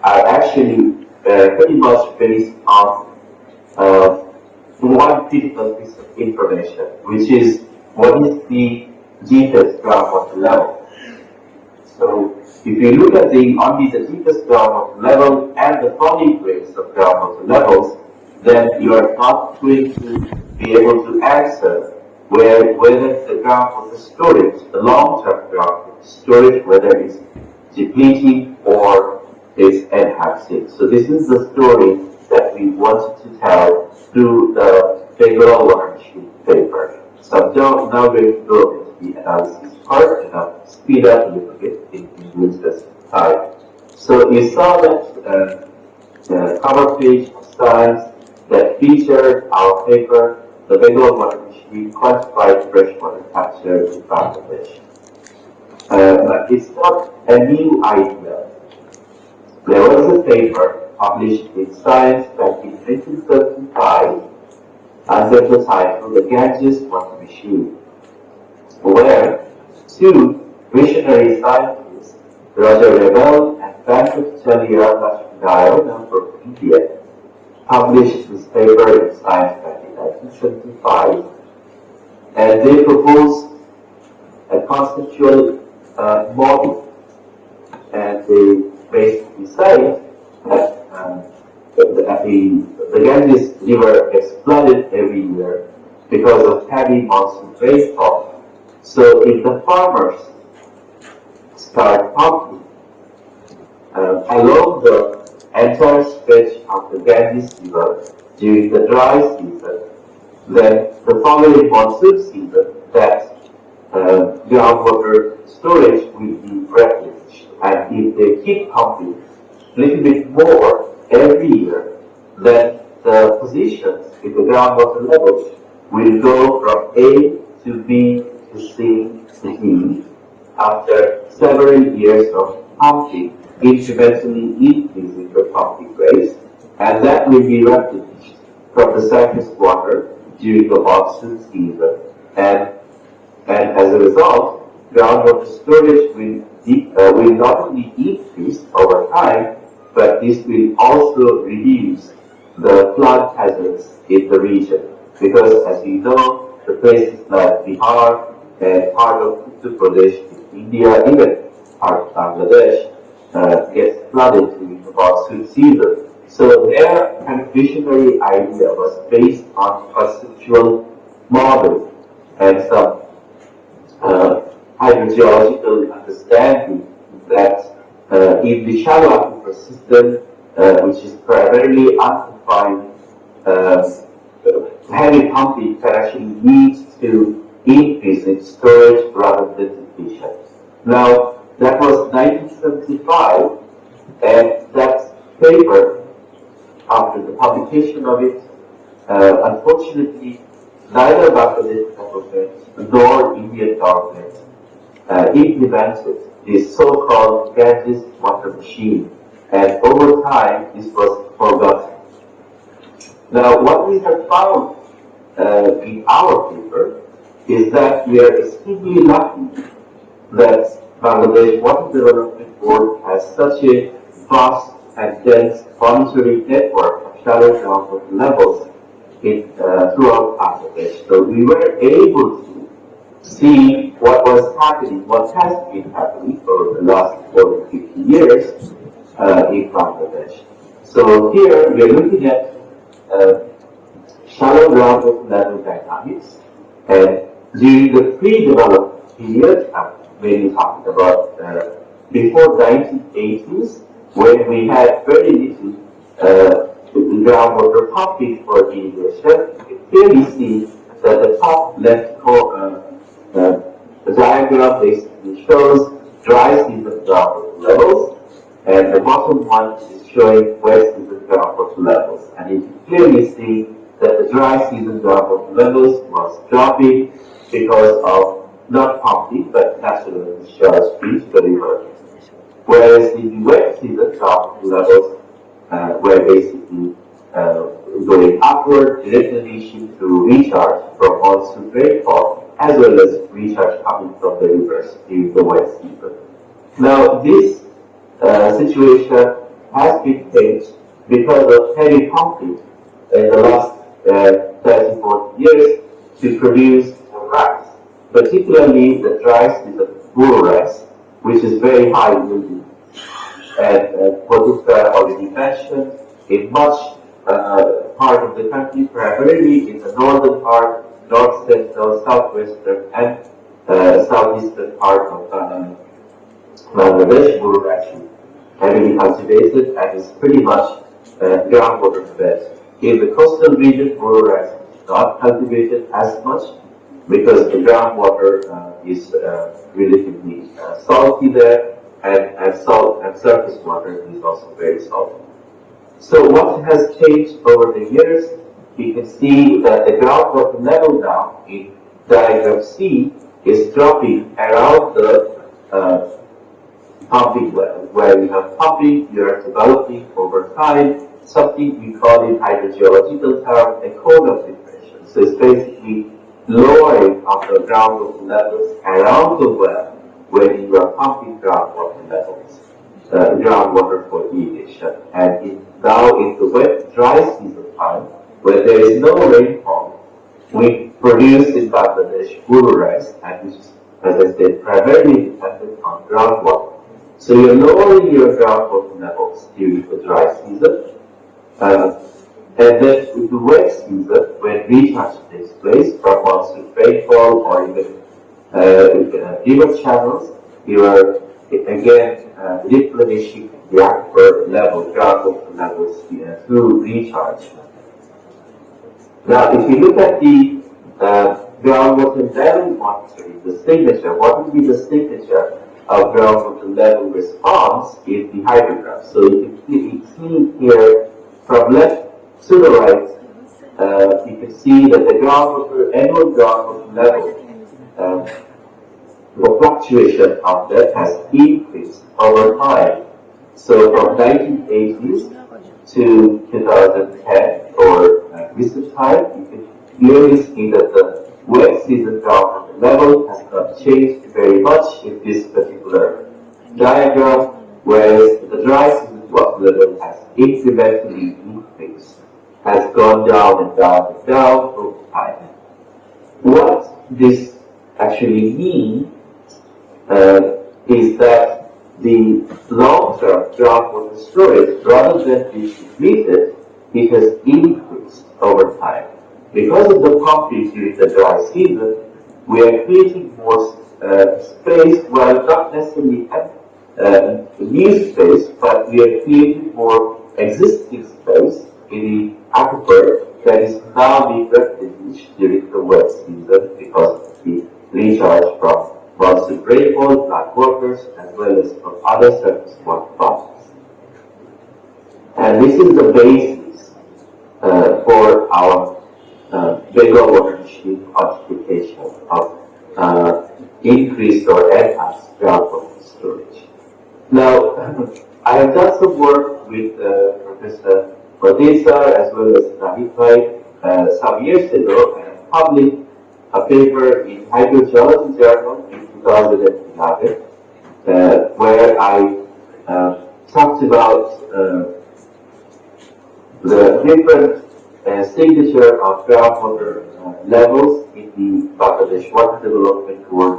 are actually pretty much based on one critical piece of information, which is what is the deepest groundwater level. So if you look at only the deepest groundwater level and the falling rates of groundwater levels, then you are not going to be able to answer whether the groundwater storage, the long-term groundwater storage, whether it's depleting or it's enhancing. So this is the story that we wanted to tell through the Bengal Water Machine paper. So I'm now going to go into the analysis part and I'll speed up a little bit in this time. So you saw that the cover page of slides that featured our paper the Bengal Water Machine Quantified Freshwater Capture in Bangladesh. But it's not a new idea. There was a paper published in Science back in 1935 under the title The Ganges Water Machine, where two visionary scientists, Roger Rebel and Pankaj Chalia from India, published this paper in Science back in 1975, and they proposed a conceptual model, and they basically say that the Ganges River gets flooded every year because of heavy monsoon rainfall. So if the farmers start pumping along the entire stretch of the Ganges River during the dry season, then the following monsoon season, that groundwater storage will be replenished. And if they keep pumping a little bit more every year, then the positions in the groundwater levels will go from A to B to C to D after several years of pumping, incrementally increasing the pumping rates, and that will be replenished from the surface water during the monsoon season. And as a result, groundwater storage will not only increase over time, but this will also reduce the flood hazards in the region. Because as you know, the places like Bihar and part of Uttar Pradesh in India, even part of Bangladesh, gets flooded during the monsoon season. So their kind of visionary idea was based on conceptual model and some hydrogeological understanding that in the shallow aquifer system, which is primarily unconfined, heavy pumping can actually lead to increase in storage rather than depletion. Now, that was 1975, and that paper, after the publication of it, unfortunately, neither Bangladesh government nor Indian government implemented this so-called Ganges Water Machine, and over time this was forgotten. Now, what we have found in our paper is that we are extremely lucky that Bangladesh Water Development Board has such a vast and dense monitoring network of shallow groundwater levels throughout Bangladesh. So we were able to see what was happening, what has been happening over the last 40 to 50 years in Bangladesh. So here we are looking at shallow groundwater level dynamics, and during the pre-development period, I'm mainly talking about before 1980s, when we had very little groundwater pumping for irrigation, you clearly see that the top left the diagram basically shows dry season groundwater levels, and the bottom one is showing wet season groundwater levels. And you can clearly see that the dry season groundwater levels was dropping because of not pumping but natural discharge into the river. Whereas in the wet season groundwater levels were basically going upward, replenishing through recharge from monsoon rainfall, as well as recharge coming from the rivers during the wet season. Now, this situation has been changed because of heavy pumping in the last 30, 40 years to produce rice, particularly the dry season bull rice, which is very high yielding. And Kodukka already mentioned, in much part of the country, primarily in the northern part, north central, southwestern, and southeastern part of Bangladesh, bull rice is heavily cultivated and is pretty much groundwater fed. In the coastal region, bull rice is not cultivated as much because the groundwater is relatively salty there, and salt and surface water is also very salty. So what has changed over the years we can see that the groundwater level now in diagram C is dropping around the pumping level, where you have pumping, you are developing over time something we call in hydrogeological term a cone of depression. So it's basically lowering of the groundwater levels around the well when you are pumping groundwater levels, groundwater for irrigation. And now in the wet dry season time, where there is no rainfall, we produce in Bangladesh guru rice, and which is, as I said, primarily dependent on groundwater. So you're lowering your groundwater levels during the dry season, and then in the wet season, when recharge takes place from monsoon rainfall or even river channels, you are again replenishing the aquifer level, groundwater levels through recharge. Now, if you look at the groundwater level monitoring, the signature, what would be the signature of groundwater level response in the hydrograph? So you can see here from left to the right, you can see that the annual groundwater level, the fluctuation of that has increased over time. So from 1980s to 2010 or recent time, you can clearly see that the wet season groundwater level has not changed very much in this particular diagram, whereas the dry season water level has incrementally increased, has gone down and down and down over time. What this actually means is that the long-term groundwater storage, rather than being depleted, it has increased over time. Because of the pumping during the dry season, we are creating more space, well, not necessarily new space, but we are creating more existing space in the aquifer that is now being replenished during the wet season because of the recharge from monsoon rainfall, flood waters, as well as from other surface water bodies. And this is the basis for our Bengal Water Machine quantification of increased or enhanced groundwater storage. Now, I have done some work with Professor Odessa as well as Nahid some years ago, and I published a paper in Hydrology Journal in 2011, where I talked about the different signature of groundwater levels in the Bangladesh Water Development Board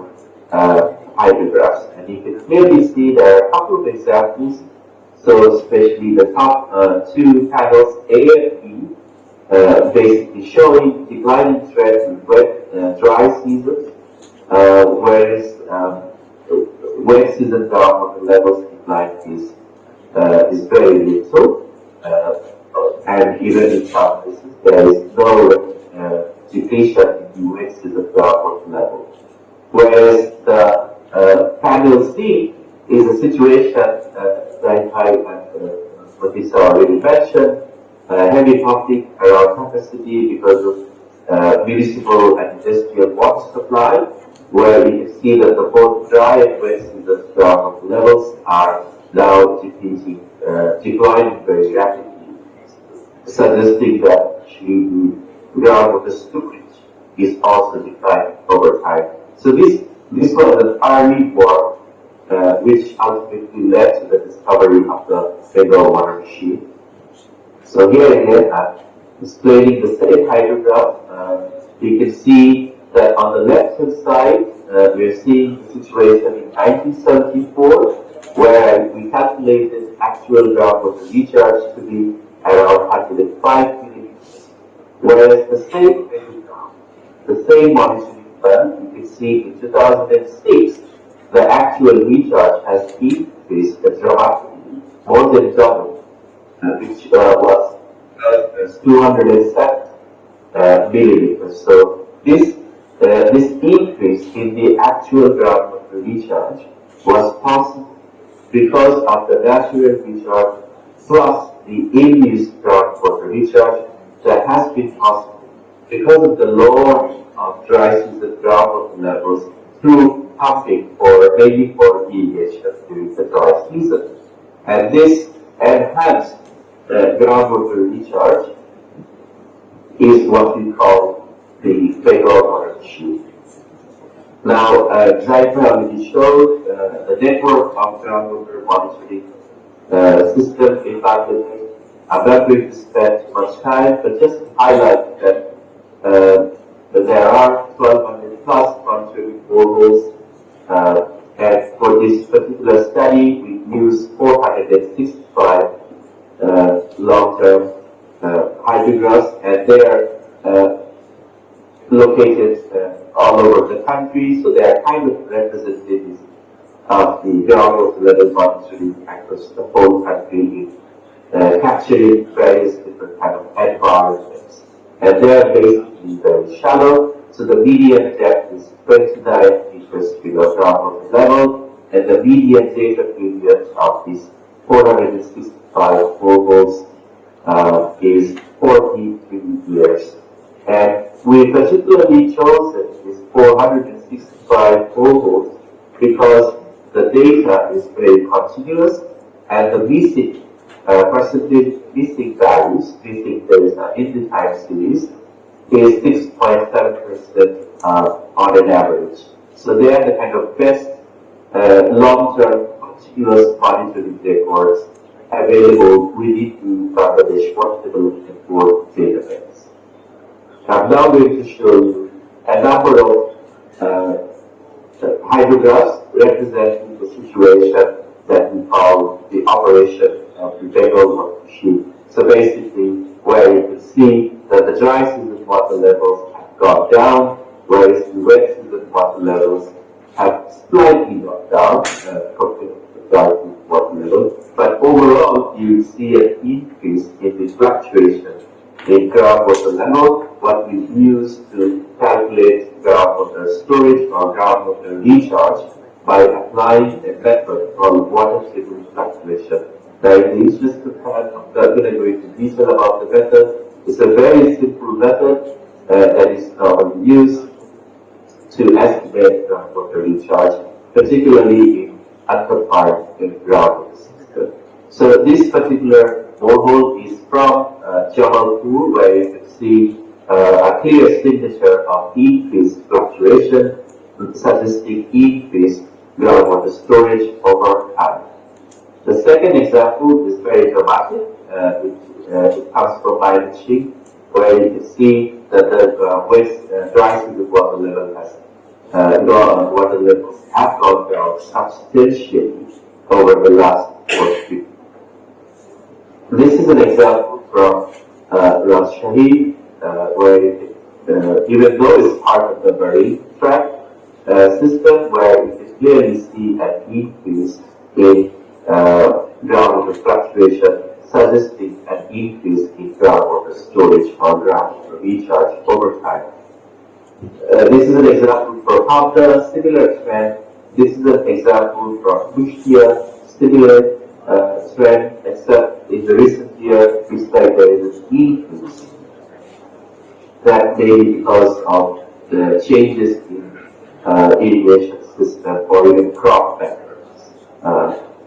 hydrographs. And you can clearly see there are a couple of examples. So especially the top two panels, A and B, basically showing declining trend in wet dry seasons, whereas wet season groundwater levels decline is very little, and even in some cases there is no depletion in the wet season groundwater level. Whereas the panel C is a situation that I and Matissa already mentioned, heavy pumping around capacity because of municipal and industrial water supply, where you can see that the both dry and wet season groundwater levels are now declining very rapidly, suggesting that actually the groundwater storage is also declining over time. So this was an early work which ultimately led to the discovery of the Bengal Water Machine. So here again, I'm explaining the same hydrograph. You can see that on the left-hand side, we are seeing the situation in 1974, where we calculated actual groundwater recharge to be around 105 millimeters. Whereas the same monitoring plan, you can see in 2006, the actual recharge has increased dramatically, more than double, which was 207 millimeters. So this increase in the actual groundwater recharge was possible because of the natural recharge plus the induced groundwater recharge that has been possible because of the lowering of dry season groundwater levels through pumping mainly for irrigation during the dry season. And this enhanced groundwater recharge is what we call the Bengal Water Machine. Now, Zahid already showed the network of groundwater monitoring system in Bangladesh. I'm not going to spend too much time, but just to highlight that there are 1,200 plus monitoring boreholes, and for this particular study, we used 465 long-term hydrographs, and they are located all over the country, so they are kind of representatives of the groundwater level monitoring across the whole country, capturing various different kind of environments. And they are basically very shallow, so the median depth is 29 meters below groundwater level, and the median data period of these 465 boreholes is 43 years. And we particularly chosen these 465 boreholes because the data is very continuous, and the missing percentage missing values, missing data in the time series is 6.7% on an average. So they are the kind of best long-term continuous monitoring records available within the Bangladesh Water Development Board database. I'm now going to show you a number of hydrographs representing the situation that we call the operation of the Bengal Water Machine. So basically, where you can see that the dry season water levels have gone down, whereas the wet season water levels have slightly gone down compared to the dry season water level. But overall, you see an increase in the fluctuation in groundwater level, what we use to calculate groundwater storage or groundwater recharge by applying a method called water table fluctuation. Now, in the interest of time, I'm not going to go into detail about the method. It's a very simple method that is used to estimate groundwater recharge, particularly in unconfined groundwater system. So this particular borehole is from Jamalpur, where you can see a clear signature of increased fluctuation, suggesting increased groundwater storage over time. The second example is very dramatic. It comes from Irrigation, where you can see that the dry season water level has water levels have gone down substantially over the last 4 years. This is an example from Rajshahi, where even though it's part of the marine track system, where you can clearly see an increase in groundwater fluctuation, suggesting an increase in groundwater storage or groundwater recharge over time. This is an example from Hamda, similar trend. This is an example from Kushtia, similar trend, except in the recent year, we like there is an increase. That may be because of the changes in irrigation system or even crop patterns,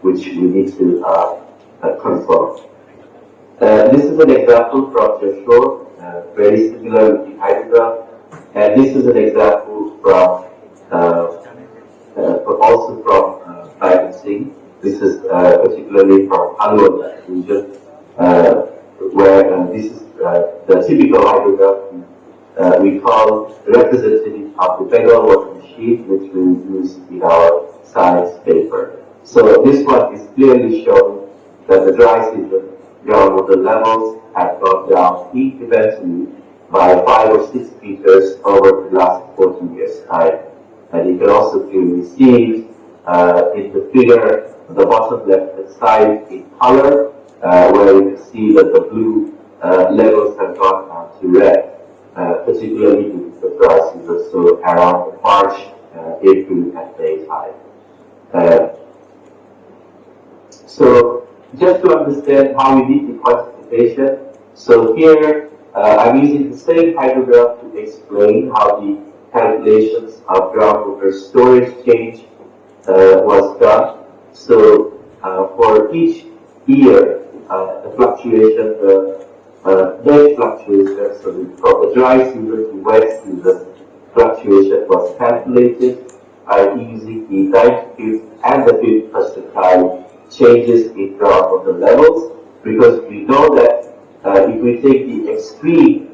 which we need to confirm. This is an example from Joshua, very similar with the hydrograph, and this is an example from also from Biden Singh. This is particularly from Anwar Zahid region, where this is the typical hydrograph we call representative of the Bengal Water Machine, which we use in our science paper. So this one is clearly showing that the dry season groundwater levels have gone down incrementally by 5 or 6 meters over the last 40 years' time. And you can also clearly see in the figure on the bottom left side in color, where you can see that the blue levels have gone down to red, particularly in the dry season, so around March, April, and May time. So just to understand how we did the quantification, so here I'm using the same hydrograph to explain how the calculations of groundwater storage change was done. So for each year, the fluctuation, the net fluctuation, so from the dry season to wet season, fluctuation was calculated by using the 95th and the 5th percentile changes in groundwater levels, because we know that if we take the extreme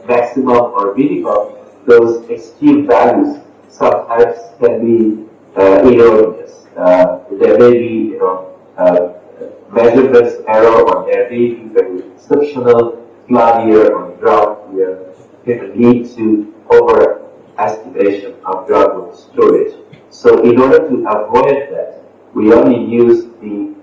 maximum or minimum, those extreme values sometimes can be erroneous. There may be, measurements error, or there may be very exceptional flood year or drought year. It can lead to overestimation of groundwater storage. So in order to avoid that, we only use the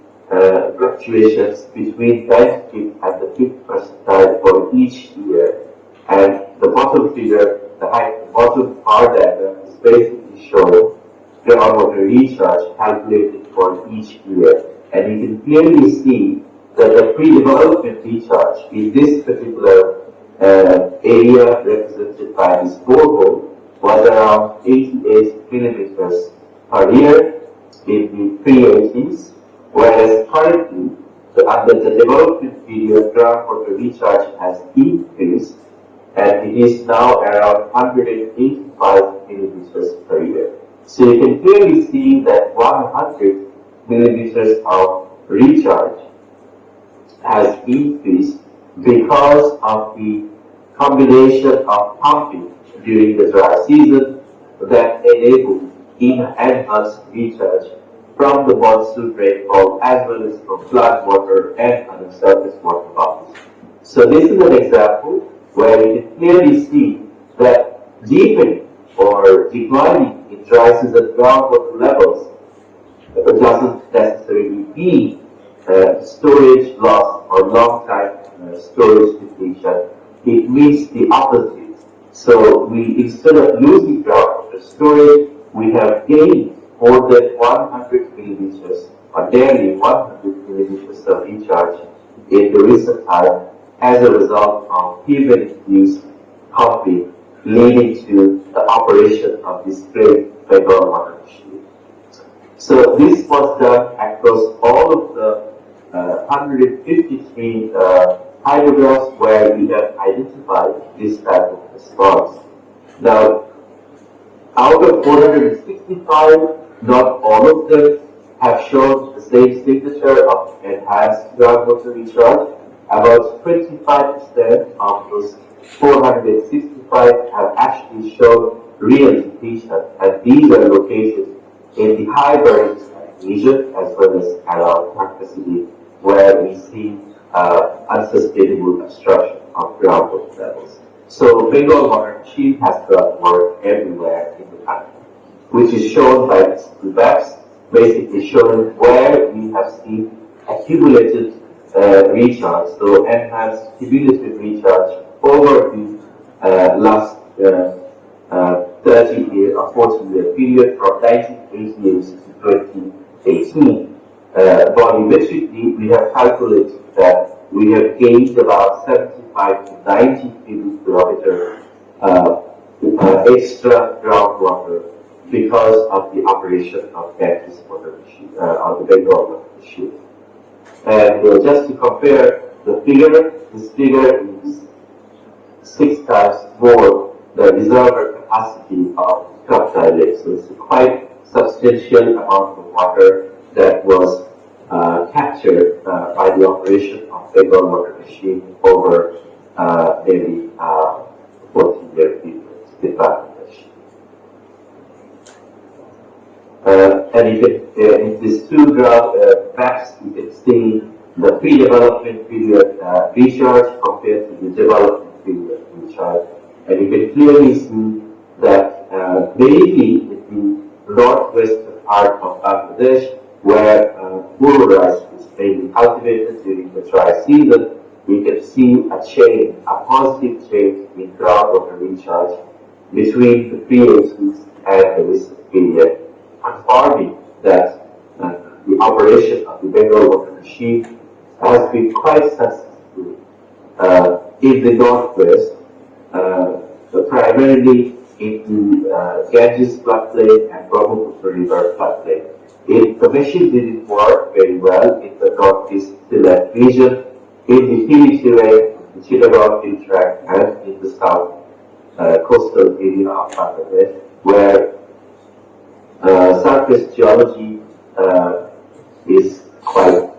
fluctuations between 95th and the 5th percentile for each year. And the bottom figure, the bottom bar diagram is basically showing groundwater recharge calculated for each year. And you can clearly see that the pre-development recharge in this particular area represented by this borehole was around 88 millimeters per year in the pre-80s, whereas currently, under the development period, groundwater recharge has increased, and it is now around 185 millimeters per year. So you can clearly see that 100 millimeters of recharge has increased because of the combination of pumping during the dry season that enabled enhanced recharge from the monsoon rainfall as well as from flood water and other surface water bodies. So this is an example where we can clearly see that deepening or declining in dry season groundwater levels doesn't necessarily mean storage loss or long-time storage depletion. It means the opposite. So instead of losing groundwater storage, we have gained more than 100 millimeters or nearly 100 millimeters of recharge in the recent time as a result of human-induced pumping, leading to the operation of this great Bengal Water Machine. So this was done across all of the 153 hydrographs where we have identified this type of response. Now, out of 465, not all of them have shown the same signature of enhanced groundwater recharge. About 25% of those 465 have actually shown real depletion, and these are located in the high burning region as well as around Dhaka city, where we see unsustainable obstruction of groundwater levels. So Bengal Water Machine has got work everywhere in the country, which is shown by these two maps, basically showing where we have seen accumulated recharge, so enhanced cumulative recharge over the last 30-year or 40-year period from 1988 to 2018. Volumetrically, we have calculated that we have gained about 75 to 90 cubic kilometers extra groundwater because of the operation of Kazi Water Machine, of the Bengal Water Machine. And just to compare the figure, this figure is 6 times more the reservoir capacity of Kaptai Lake. So it's a quite substantial amount of water that was captured by the operation of Bengal Water Machine over nearly 14-year period. And you can, in these two maps, you can see the pre-development period recharge compared to the development period recharge. And you can clearly see that mainly in the northwestern part of Bangladesh, where Buru rice is mainly cultivated during the dry season, we can see a positive change in groundwater recharge between the pre-80s and the recent period, confirming that the operation of the Bengal Water Machine has been quite successful in the northwest, primarily into Ganges floodplain and Brahmaputra River floodplain. The machine didn't work very well in the northeast Sylhet region, in the hilly terrain, the Chittagong Hill Tract, and in the south coastal area of Bangladesh, where surface geology is quite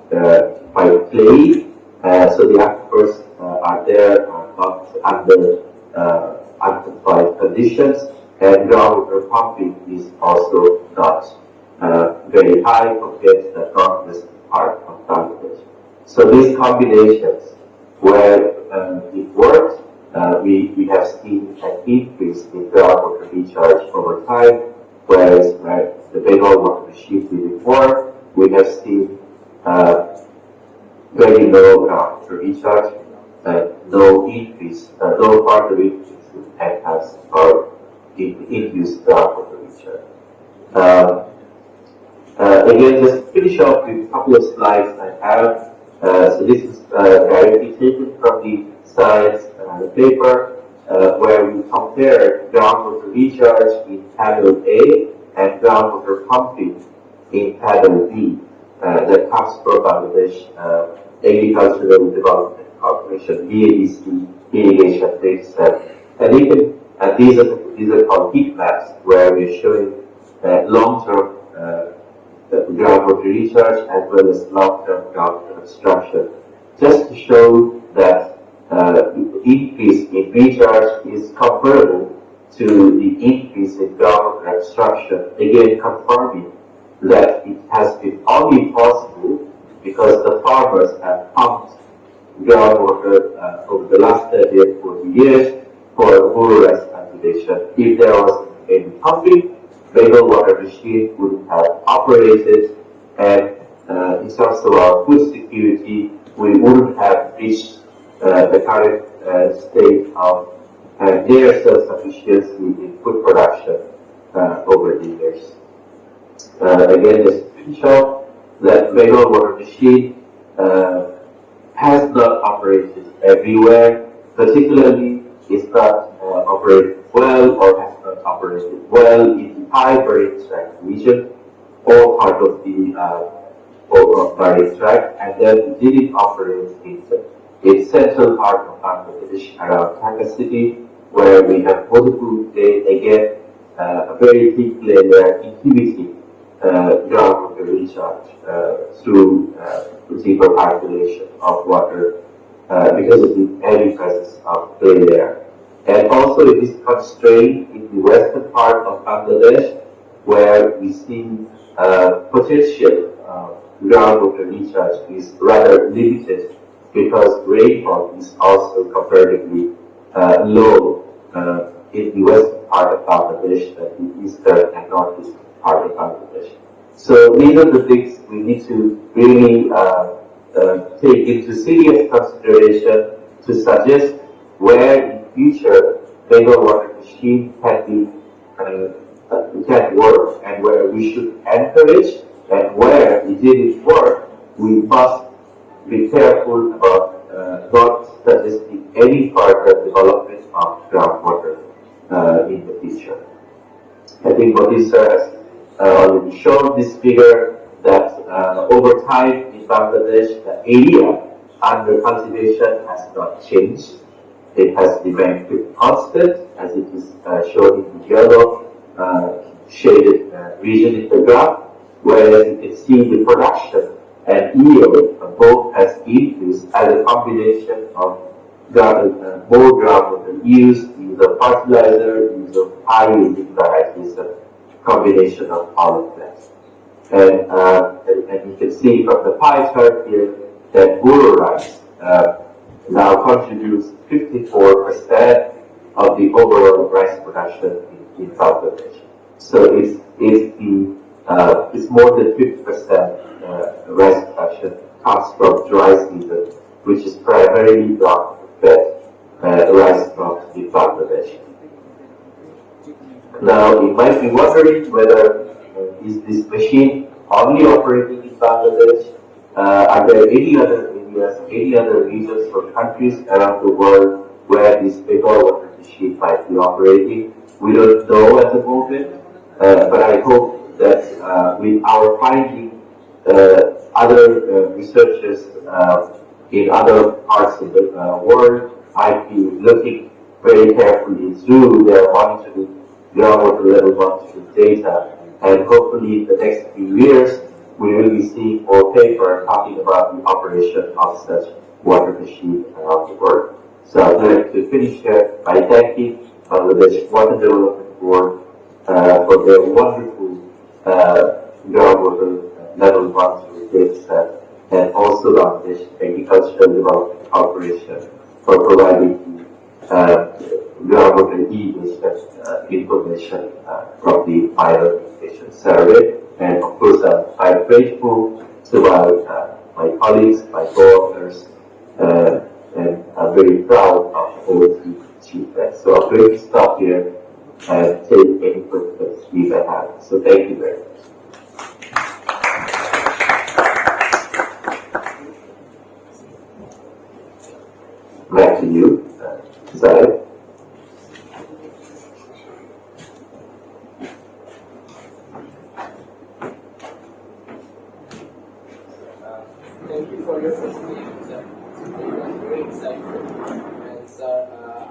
clayey, so the aquifers are there, are not under unconfined conditions, and groundwater pumping is also not very high compared to the northwest part of Bangladesh. So these combinations, where it works, we have seen an increase in groundwater recharge over time, whereas where the Bengal Water Machine didn't work, we have seen very low groundwater recharge, no increase, no further increase in enhanced or induced groundwater recharge. Again, just to finish off with a couple of slides I have. So this is directly taken from the science paper where we compare groundwater recharge in panel A and groundwater pumping in panel B. That comes from Bangladesh Agricultural Development Corporation, EAGE Irrigation dataset. And you can, these are called heat maps, where we're showing long-term groundwater recharge as well as long-term groundwater obstruction, just to show that the increase in recharge is comparable to the increase in groundwater obstruction, again confirming that it has been only possible because the farmers have pumped groundwater over the last 30 or 40 years for rural rice cultivation. If there was any pumping, Bengal Water Machine would have operated, and in terms of our food security, we wouldn't have reached the current state of near self-sufficiency in food production over the years. Again, just to finish off, that Bengal Water Machine has not operated everywhere, particularly is not operated well or has not operated well in the high Bering Tract region or part of the Bering Tract, and then it didn't operate in central part of Bangladesh around Dhaka city, where we have multiple again a very thick layer inhibiting groundwater recharge through deeper percolation of water because of the heavy presence of clay layer. And also it is constrained in the western part of Bangladesh, where we see potential groundwater recharge is rather limited because rainfall is also comparatively low in the western part of Bangladesh than the eastern and northeastern part of Bangladesh. So these are the things we need to really take into serious consideration to suggest where in future Bengal Water Machine can work, and where we should encourage, and where it didn't work, we must be careful about not suggesting any further development of groundwater in the future. I think Modi sir has already shown this figure that over time in Bangladesh, the area under cultivation has not changed. It has remained constant, as it is shown in the yellow shaded region in the graph, whereas you can see the production and yield both has increased as a combination of more groundwater use of fertilizer, use of high-yielding varieties, a combination of all of that. And you can see from the pie chart here that rural rice now contributes 54% of the overall rice production in Bangladesh. So it's more than 50% rice production comes from dry season, which is primarily fed rice crops in Bangladesh. Now, you might be wondering whether is this machine only operating in Bangladesh? Are there any other as any other regions or countries around the world where this Bengal Water Machine might be operating. We don't know at the moment, but I hope that with our finding, other researchers in other parts of the world might be looking very carefully through their monitoring, groundwater level monitoring data, and hopefully in the next few years we will be seeing more paper talking about the operation of such water machine around the world. So I'd like to finish here by thanking Bangladesh Water Development Board for their wonderful groundwater level monitoring data set, and also Bangladesh Agricultural Development Corporation for providing groundwater engagement information from the bioirrigation survey. And of course, I'm grateful to my colleagues, my co-authors, and I'm very proud of all the achievements. So I'm going to stop here and take any questions we may have. So thank you very much. Back to you, Zahid. Thank you for your presentation, sir. It was very insightful. And sir,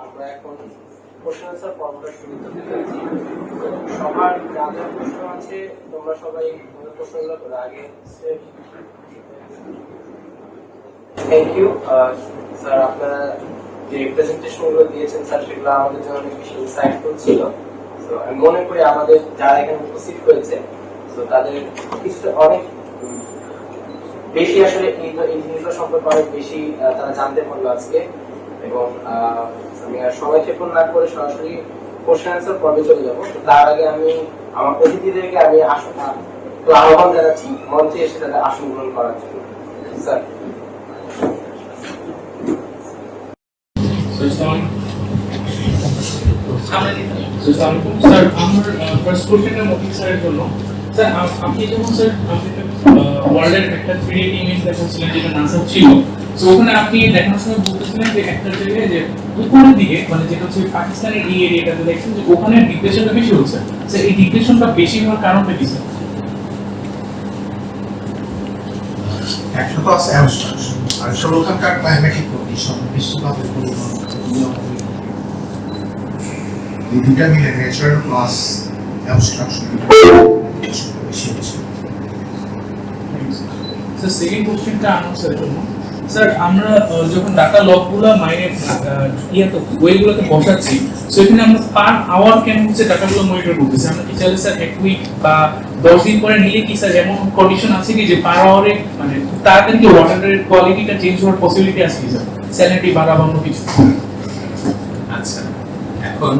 আমরা এখন প্রশ্ন আনসার পর্বটা শুরু করতে যাচ্ছি। তো সবার যা যা প্রশ্ন আছে তোমরা সবাই প্রশ্নগুলো করো আগে। থ্যাংক ইউ স্যার, আপনারা যে প্রেজেন্টেশনগুলো দিয়েছেন স্যার সেগুলো আমাদের জন্য অনেক বেশি ইনসাইটফুল ছিল। তো আমি মনে করি আমাদের যারা এখানে উপস্থিত হয়েছে তো তাদের কিছুটা অনেক বেশি আসলে এই জিনিসগুলো সম্পর্কে অনেক বেশি তারা জানতে পারলো আজকে। এবং আমি আর সময় ক্ষেপণ না করে সরাসরি কোশ্চেন আনসার পর্বে চলে যাবো। তার আগে আমি আমার অতিথিদেরকে আমি আহ্বান জানাচ্ছি মঞ্চে এসে তাদের আসন গ্রহণ করার জন্য। স্যার স্যার আমার ফার্স্ট কোশ্চেনটা মতিন স্যারের জন্য। স্যার আপনি যেমন স্যার ওয়ার্ল্ডের একটা 3D ইমেজ দেখাচ্ছিলেন যেটা নাসা ছিল, তো ওখানে আপনি দেখানোর সময় বলতেছিলেন যে একটা জায়গায় যে উপরের দিকে মানে যেটা হচ্ছে পাকিস্তানের এই এরিয়াটাতে দেখছেন যে ওখানে ডিপ্রেশনটা বেশি হচ্ছে। স্যার এই ডিপ্রেশনটা বেশি হওয়ার কারণটা কি স্যার? একটা তো আছে অ্যাবস্ট্রাকশন, আর আসলে ওখানকার ক্লাইমেটিক কন্ডিশন, বৃষ্টিপাতের পরিমাণ, এই দুটা মিলে ন্যাচারাল প্লাস অ্যাবস্ট্রাকশন বেশি হচ্ছে। স্যার সেকেন্ড কোশ্চেনটা আনন্দ স্যারের জন্য। স্যার আমরা যখন ডাটা লগগুলো মাইনে ওয়েগুলোতে বসাচ্ছি, সেখানে আমরা পার আওয়ার কেন হচ্ছে ডাটাগুলো মনিটর করতেছি? আমরা কি চাইলে স্যার 1 উইক বা 10 দিন পরে নিলে কি স্যার এমন কন্ডিশন আছে কি যে পার আওয়ারে মানে তাড়াতাড়ি কি ওয়াটারের কোয়ালিটিটা চেঞ্জ হওয়ার পসিবিলিটি আছে কি স্যার? স্যালিনিটি বাড়ানো কিছু? আচ্ছা, এখন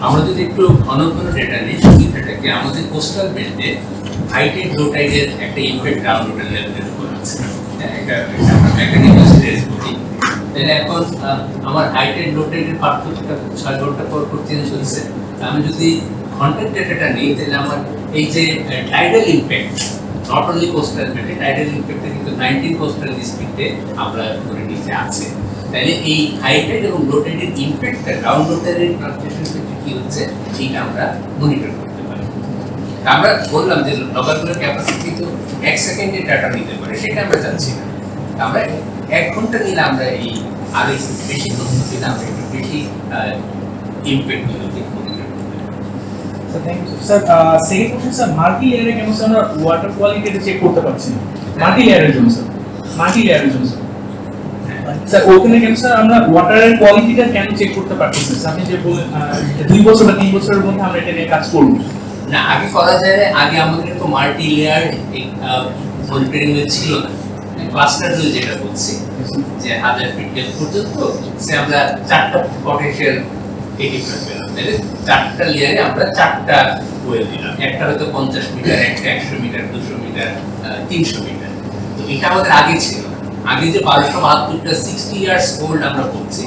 আমরা যদি একটু ঘন ঘন ডেটা নিই, সুবিধাটাকে আমাদের কোস্টাল বেল্টে হাইটেড লো টাইডের একটা ইমপ্যাক্ট গ্রাউন্ড ওয়াটার লেভেলের উপর আছে। একটা মেকানিক্যাল স্ট্রেস বলি, তাহলে এখন আমার হাইটেড লো টাইডের পার্থক্যটা 6 ঘন্টা পর পর চেঞ্জ হচ্ছে। আমি যদি ঘন্টার ডেটাটা নিই তাহলে আমার এই যে tidal impact, not only coastal বেল্টে টাইডাল ইমপ্যাক্টটা কিন্তু 19 কোস্টাল ডিস্ট্রিক্টে আমরা ধরে নিচে আছে। তাহলে এই হাইটাইড এবং লো টাইডের ইমপ্যাক্টটা গ্রাউন্ড ওয়াটারের ট্রান্সমিশন ক্ষেত্রে কি হচ্ছে এইটা আমরা মনিটর করতে পারি। আমরা বললাম যে লগারগুলোর ক্যাপাসিটি তো 1 সেকেন্ডে ডাটা নিতে পারে, সেটা আমরা জানছি না। আমরা 1 ঘন্টা নিলে আমরা এই আর একটু বেশি তথ্য দিলে আমরা একটু বেশি ইমপ্যাক্টগুলোকে মনিটর করতে পারি। Sir thank you sir. Second question sir, multi লেয়ারে কেন স্যার আমরা ওয়াটার কোয়ালিটিটা চেক করতে পারছি না? মাল্টি লেয়ারের জন্য স্যার, মাল্টি লেয়ারের জন্য স্যার। স্যার ওখানে কেন স্যার আমরা ওয়াটারের কোয়ালিটিটা কেন চেক করতে পারতেছি? আপনি যে বলেন 2 বছর বা 3 বছরের মধ্যে আমরা এটা নিয়ে কাজ করব না, আগে করা যায় না। আগে আমাদের তো মাল্টি লেয়ার মনিটরিং ছিল না, ক্লাস্টার যেটা বলছি যে 1000 ফিট ডেপথ পর্যন্ত সে আমরা 4টা পটেনশিয়াল একিপমেন্ট পেলাম। তাহলে 4টা লেয়ারে আমরা 4টা ওয়েল দিলাম, একটা হয়তো 50 মিটার, একটা 100 মিটার, 200 মিটার, 300 মিটার। তো এটা আমাদের আগে ছিল না। আগে যে 1272টা 60 ইয়ার্স ওল্ড আমরা বলছি,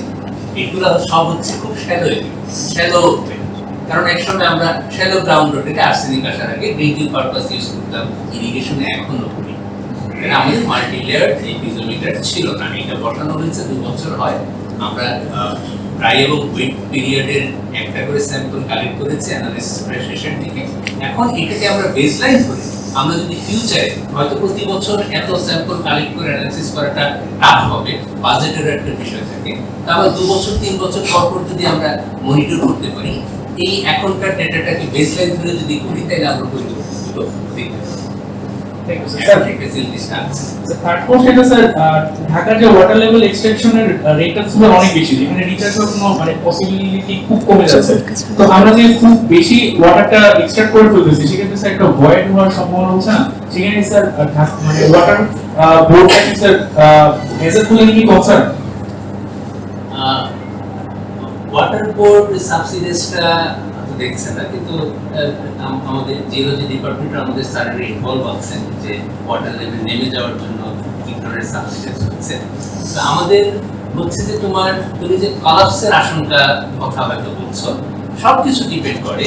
এগুলো সব হচ্ছে খুব শ্যালো, কারণ একসময় আমরা শ্যালো গ্রাউন্ড ওয়াটারে আর্সেনিক আসার আগে ড্রিঙ্কিং পারপাস ইউজ করতাম, ইরিগেশনে এখনো করি। মানে আমাদের মাল্টি লেয়ার এই পিজোমিটার ছিল না, এটা বসানো হয়েছে 2 বছর হয়। আমরা ড্রাই এবং ওয়েট পিরিয়ডের একটা করে স্যাম্পল কালেক্ট করেছি অ্যানালাইসিস প্রেসেশন থেকে। এখন এটাকে আমরা বেসলাইন করে আমরা যদি ফিউচারে হয়তো প্রতি বছর এত স্যাম্পল কালেক্ট করে অ্যানালাইসিস করাটা টাফ হবে, বাজেটের একটা বিষয় থাকে, তাহলে 2 বছর 3 বছর পর পর যদি আমরা মনিটর করতে পারি, এই এখনকার ডেটাটাকে বেসলাইন ধরে যদি করি, তাহলে আমরা পরিবর্তিত দেখতে পারি। থার্ড কোশ্চেন স্যার, ঢাকার যে ওয়াটার লেভেল এক্সটেনশনের রেটটা ছিল অনেক বেশি, যেখানে রিচার্জের কোনো মানে পসিবিলিটি খুব কমে যাচ্ছে। তো আমরা যে খুব বেশি ওয়াটারটা এক্সট্রাক্ট করে ফেলতেছি, সেক্ষেত্রে স্যার একটা ভয়েড হওয়ার সম্ভাবনা হচ্ছে না? সেখানে স্যার মানে ওয়াটার বোর্ডটা কি স্যার হেজারফুল কি কনসার্ন? ওয়াটার বোর্ড সাবসিডিজটা দেখছেন না, কিন্তু আমাদের জিওলজি ডিপার্টমেন্ট আমাদের স্যারেরা ইনভলভ আছেন যে ওয়াটার লেভেল নেমে যাওয়ার জন্য কি ধরনের সাবসিডিজ হচ্ছে। তো আমাদের হচ্ছে যে তুমি যে কলাপসের আশঙ্কা কথা হয়তো বলছো, সবকিছু ডিপেন্ড করে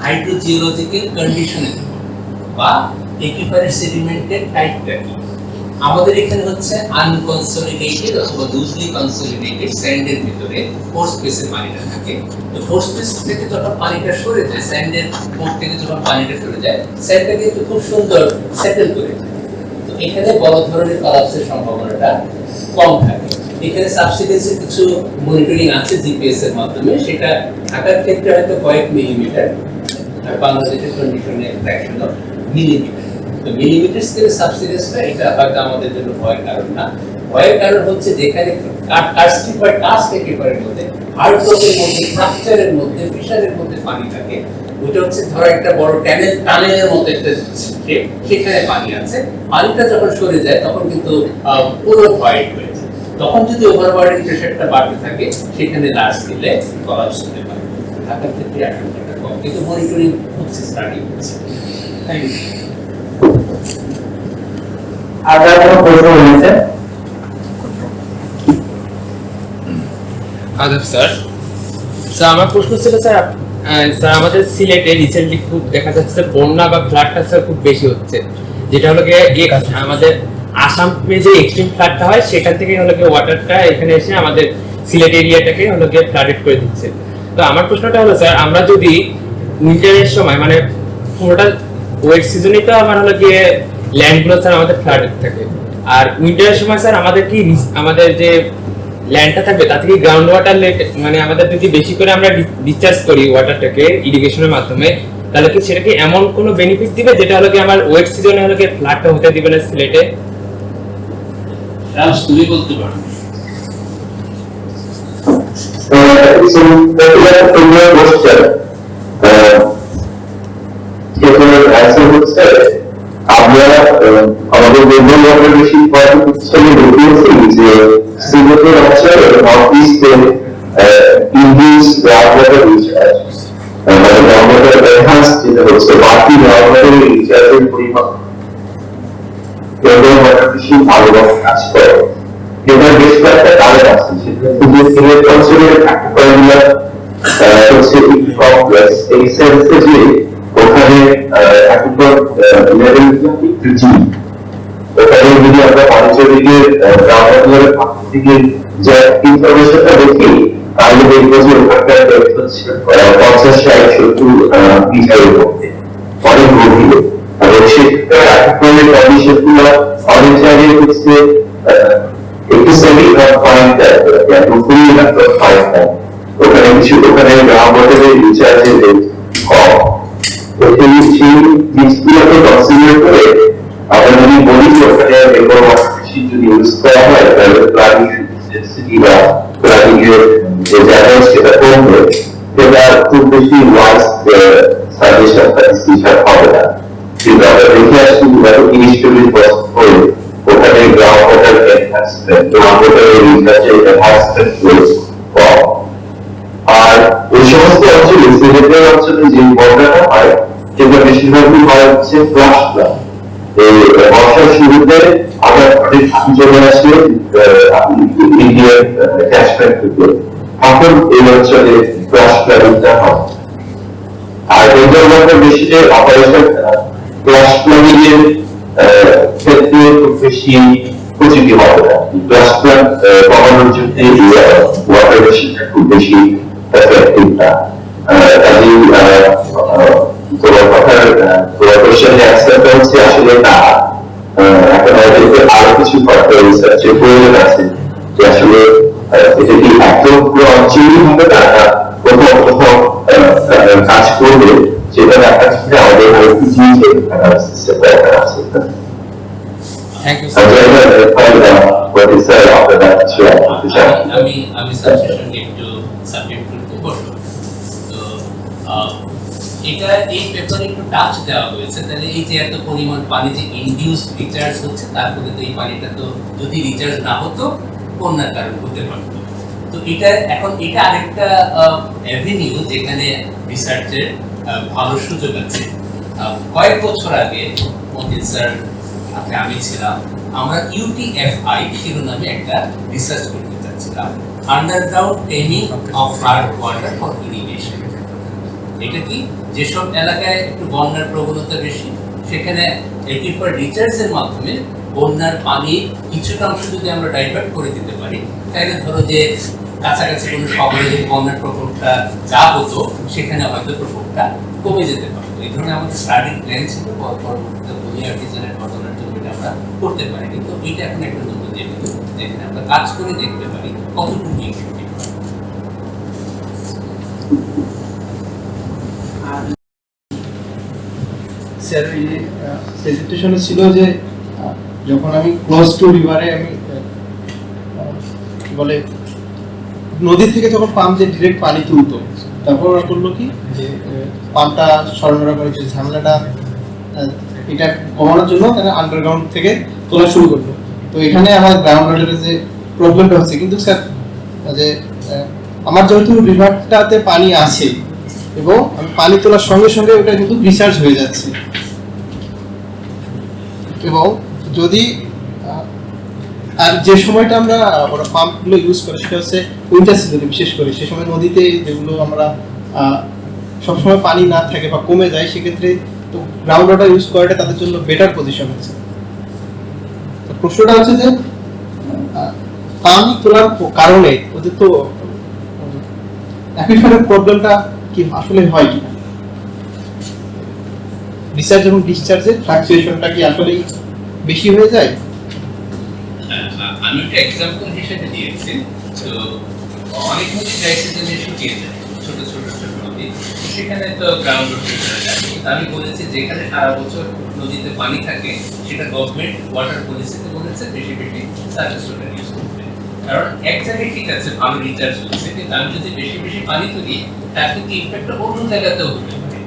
হাইড্রোজিওলজিক্যাল কন্ডিশনের উপর বা একুইফারের সেডিমেন্টের টাইপটা কি। আমাদের এখানে হচ্ছে আনকনসলিডেটেড অথবা লুজলি কনসলিডেটেড স্যান্ডের ভিতরে ফোর স্পেসের পানিটা থাকে। তো ফোর স্পেস থেকে যখন পানিটা সরে যায়, স্যান্ডের ফোর থেকে যখন পানিটা সরে যায়, স্যান্ডটা কিন্তু খুব সুন্দর সেটেল করে যায়। তো এখানে বড় ধরনের কলাপসের সম্ভাবনাটা কম থাকে। এখানে সাবসিডেন্সের কিছু মনিটরিং আছে জিপিএস এর মাধ্যমে, সেটা ঢাকার ক্ষেত্রে হয়তো কয়েক মিলিমিটার, আর বাংলাদেশের কন্ডিশনে ফ্র্যাকশন অফ মিলিমিটার। তো মিলিমিটার স্কেলে সাবসিডেন্সটা এটা হয়তো আমাদের জন্য ভয়ের কারণ না। ভয়ের কারণ হচ্ছে যেখানে কার্স্টিক বা টাস্ক একেবারের মধ্যে হার্ড রকের মধ্যে, স্ট্রাকচারের মধ্যে, ফিশারের মধ্যে পানি থাকে, ওটা হচ্ছে ধরো একটা বড় টানেলের মতো একটা শেপ, সেখানে পানি আছে। পানিটা যখন সরে যায় তখন কিন্তু পুরো ভয়েড হয়ে যায়। তখন যদি ওভারবার্ডিং প্রেশারটা বাড়তে থাকে, সেখানে লার্জ স্কেলে কলাপস হতে পারে। ঢাকার ক্ষেত্রে আশঙ্কাটা কম, কিন্তু মনিটরিং হচ্ছে, স্টাডি হচ্ছে। Thank you. আদার কোনো প্রশ্ন রয়েছে? আদাব স্যার। স্যার আমার প্রশ্ন ছিল স্যার, স্যার আমাদের সিলেটে রিসেন্টলি খুব দেখা যাচ্ছে বন্যা বা ফ্লাডটা স্যার খুব বেশি হচ্ছে, যেটা হলো গিয়ে আমাদের আসামে যে এক্সট্রিম ফ্লাডটা হয়, সেখান থেকে হলো গিয়ে ওয়াটারটা এখানে এসে আমাদের সিলেট এরিয়াটাকে হলো গিয়ে ফ্লাডেড করে দিচ্ছে। তো আমার প্রশ্নটা হলো স্যার, আমরা যদি উইন্টারের সময় মানে পুরোটা ওয়েট সিজনে তো আমার হলো গিয়ে ল্যান্ডগুলো স্যার আমাদের ফ্লাডেড থাকে, আর উইন্টারের সময় স্যার আমাদের কি আমাদের যে ল্যান্ডটা থাকবে তা থেকে গ্রাউন্ড ওয়াটার মানে আমাদের যদি বেশি করে আমরা ডিসচার্জ করি ওয়াটারটাকে ইরিগেশনের মাধ্যমে, তাহলে কি সেটা কি এমন কোনো বেনিফিট দিবে যেটা হলো কি আমার ওয়েট সিজনে হলো কি ফ্লাডটা হতে দিবে না সিলেটে? তুমি বলতে পারো। আমরা আমাদের বেঙ্গল ওয়াটার মেশিন প্রতিষ্ঠানে দেখিয়েছি যে সিলেটের অঞ্চলে নর্থ ইস্টে ইন্ডিউস গ্রাউন্ডওয়াটার রিচার্জ, মানে গ্রাউন্ডওয়াটার এনহান্স যেটা হচ্ছে বাকি গ্রাউন্ডওয়াটার রিচার্জের পরিমাণ বেঙ্গল ওয়াটার মেশিন ভালোভাবে কাজ করে। এটা বেশ কয়েকটা কারণ আছে, সেটা হচ্ছে সিলেট অঞ্চলের অ্যাকুয়ারিয়া হচ্ছে কমপ্লেক্স, এই সেন্সে যে ওখানে এখনকার লেভেল একটু জি, ওখানে যদি আমরা মনিটরিংয়ের গ্রাউন্ডওয়াটারের থেকে যে ইনফরমেশনটা দেখি, তাহলে দেখবো যে ওখানকার ডেপথ হচ্ছে 50-60-70 মিটারের মধ্যে, অনেক গভীরে। এবং সেক্ষেত্রে এখনকার কন্ডিশনগুলো অনেক জায়গায় হচ্ছে একটু সেমি পয়েন্ট দুপুরি পয়েন্ট, ওখানে কিছু ওখানে গ্রাউন্ডওয়াটারের রিচার্জের রেট কম। তো এই সেই জিনিসগুলোকে কনসিডার করে আমরা যদি বলি যে ওখানে বেঙ্গল ওয়াটার মেশিন যদি ইউজ করা হয়, তাহলে প্লানিং ডেন্সিটি বা প্লানিং এর যে জায়গা সেটা কমবে, সেটা খুব বেশি ওয়াইজ সাজেশন বা ডিসিশন হবে না। কিন্তু আমরা দেখে আসছি ইনিশিয়ালি করে ওখানে ground water enhancement, ground water রিচার্জের এনহ্যান্সমেন্ট রয়েছে কম। আর ওই সমস্ত অঞ্চলে সিলেটের অঞ্চলে যে বন্যাটা হয়, সেটা বেশিরভাগই হয় হচ্ছে ফ্লাশ ফ্লাড। এই বর্ষার শুরুতে আবার অনেক পানি চলে আসে ইন্ডিয়ান ক্যাচমেন্ট থেকে, তখন এই অঞ্চলে ফ্লাশ ফ্লাডিংটা হয়। আর বেঙ্গল ওয়াটার মেশিনের অপারেশন ফ্লাশ ফ্লাডিং এর ক্ষেত্রে খুব বেশি প্রযুক্তি হবে না। প্লাস্টার কমানোর জন্য ওয়াটার মেশিনটা খুব বেশি এফেক্টিভ না। কাজেই তোমার কথার তোমার কোশ্চেনের অ্যান্সারটা হচ্ছে আসলে না, এখন আরো কিছু রিসার্চের প্রয়োজন আছে যে আসলে এটা কি একদম পুরো অঞ্চলই হবে না, কোথাও কোথাও কাজ করবে, সেটা দেখার জন্য আমাদের আরো কিছু সিস্টেম দরকার আছে। থ্যাংক ইউ আমি সাবজেক্টে একটু সাবজেক্ট করতে বলবো। তো এটা এই পেপারে একটু টাচ দেওয়া হয়েছে, তাহলে এই যে এত পরিমাণ পানি যে ইনডিউস রিচার্জ হচ্ছে, তারপরে তো এই পানিটা তো যদি রিচার্জ না হতো বন্যার কারণ হতে পারতো। তো এটা এখন এটা আরেকটা অ্যাভিনিউ যেখানে রিসার্চের ভালো সুযোগ আছে। কয়েক বছর আগে মতিন স্যার আমি ছিলাম, আমরা UTFI শিরোনামে একটা রিসার্চ করতে চাচ্ছিলাম, underground taming of flood water for irrigation. এটা কি, যেসব এলাকায় একটু বন্যার প্রবণতা বেশি সেখানে একিউপার রিচার্জের মাধ্যমে বন্যার পানি কিছুটা অংশ যদি আমরা ডাইভার্ট করে দিতে পারি, তাহলে ধরো যে কাছাকাছি কোনো শহরে যদি বন্যার প্রকোপটা যা হতো সেখানে হয়তো প্রকোপটা কমে যেতে পারতো। এই ধরনের আমাদের স্টাডি প্ল্যান ছিল, পরবর্তীতে ভূমি আর্টিজানের ঘটনার জন্য এটা আমরা করতে পারি। কিন্তু এটা এখন একটা নতুন যেহেতু যেখানে আমরা কাজ করে দেখতে পারি কতটুকু ইফেক্টিভ। স্যার এই প্রেজেন্টেশনে ছিল যে যখন আমি ক্লোজ টু রিভারে আমি বলে নদী থেকে যখন পাম্প যে ডিরেক্ট পানি তুলতো, তারপর ওরা করলো কি যে পাম্পটা সরবরাহ করার যে ঝামেলাটা এটা কমানোর জন্য তারা আন্ডারগ্রাউন্ড থেকে তোলা শুরু করলো। তো এখানে আমার গ্রাউন্ড ওয়াটারের যে প্রবলেমটা হচ্ছে, কিন্তু স্যার যে আমার যেহেতু রিভারটাতে পানি আছে এবং আমি পানি তোলার সঙ্গে সঙ্গে ওটা কিন্তু রিচার্জ হয়ে যাচ্ছে, এবং যদি আর যে সময়টা আমরা ওরা পাম্পগুলো ইউজ করে সেটা হচ্ছে উইন্টার সিজনে, বিশেষ করে সে সময় নদীতে যেগুলো আমরা সবসময় পানি না থাকে বা কমে যায়, সেক্ষেত্রে তো গ্রাউন্ড ওয়াটার ইউজ করাটা তাদের জন্য বেটার পজিশন হচ্ছে। তো প্রশ্নটা হচ্ছে যে পানি তোলার কারণে ওদের তো অ্যাকুইফারের প্রবলেমটা কি আসলে হয় কি, রিচার্জ এবং ডিসচার্জের ফ্লাকচুয়েশনটা কি আসলে বেশি হয়ে যায়? আমি একটা এক্সাম্পল হিসেবে দিয়েছি। তো অনেক নদী ক্রাইসিসে শুকিয়ে যায়, ছোট ছোট ছোট নদী, সেখানে তো গ্রাউন্ড ওয়াটার। আমি বলেছি যেখানে সারা বছর নদীতে পানি থাকে সেটা গভর্নমেন্ট ওয়াটার পলিসিতে বলেছে বেশি বেশি সার্ভিস ওয়াটার ইউজ করতে। কারণ এক জায়গায় ঠিক আছে ভালো রিচার্জ হচ্ছে, কিন্তু আমি যদি বেশি বেশি পানি তুলি তার কিন্তু ইম্প্যাক্টটা অন্য জায়গাতেও হতে পারে।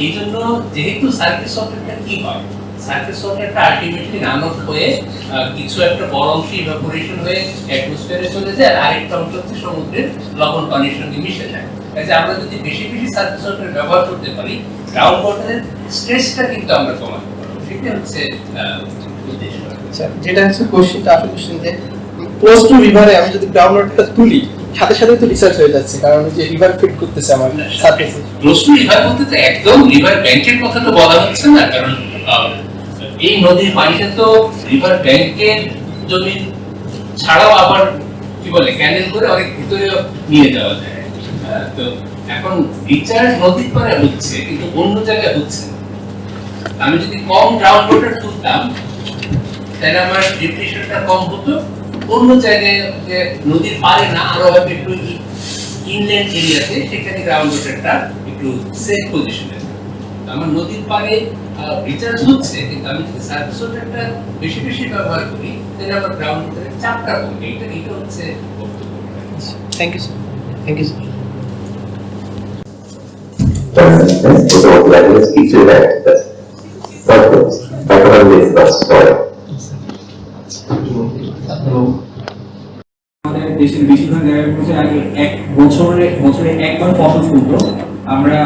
এই জন্য যেহেতু সার্ভিস ওয়াটারটা কি হয়, সার্ফেস ওয়াটারটা আলটিমেটলি রান অফ হয়ে কিছু একটা বড় অংশ ইভাপোরেশন হয়ে অ্যাটমসফিয়ারে চলে যায়, আর আরেকটা অংশ হচ্ছে সমুদ্রের লবণ পানির সঙ্গে মিশে যায়। কাজে আমরা যদি বেশি বেশি সার্ফেস ওয়াটার ব্যবহার করতে পারি, গ্রাউন্ড ওয়াটারের স্ট্রেসটা কিন্তু আমরা কমাতে পারবো। সেটা হচ্ছে উদ্দেশ্য। আচ্ছা, যেটা হচ্ছে কোশ্চেনটা আসলে কোশ্চেন যে ক্লোজ টু রিভারে আমি যদি গ্রাউন্ড ওয়াটারটা তুলি সাথে সাথে তো রিসার্চ হয়ে যাচ্ছে, কারণ যে রিভার ফিট করতেছে আমার সার্ফেসে। ক্লোজ টু রিভার বলতে তো একদম রিভার ব্যাংকের কথা তো বলা হচ্ছে না, কারণ এই নদীর পানিটা তো রিভার ব্যাংকের জমি ছাড়াও আবার কি বলে ক্যানেল করে অনেক ভিতরে নিয়ে যাওয়া যায়। তো এখন রিচার্জ নদীর পারে হচ্ছে কিন্তু অন্য জায়গায় হচ্ছে না। আমি যদি কম গ্রাউন্ড ওয়াটার তুলতাম তাহলে আমার ডিপ্রেশনটা কম হতো, অন্য জায়গায় যে নদীর পারে না আরো হয়তো একটু ইনল্যান্ড এরিয়াতে সেখানে গ্রাউন্ড ওয়াটারটা একটু সেফ পজিশনে। আমার নদীর পারে রিচার্জ হচ্ছে, কিন্তু আমি যদি সার্ভিস ওয়াটারটা বেশি বেশি ব্যবহার করি তাহলে আমার গ্রাউন্ড ওয়াটারের চাপটা কমবে। এটা হচ্ছে বক্তব্য। Thank you sir. Thank you sir. আমাদের দেশের বেশিরভাগ জায়গাগুলোতে আগে বছরে একবার ফসল তুলতো। আমরা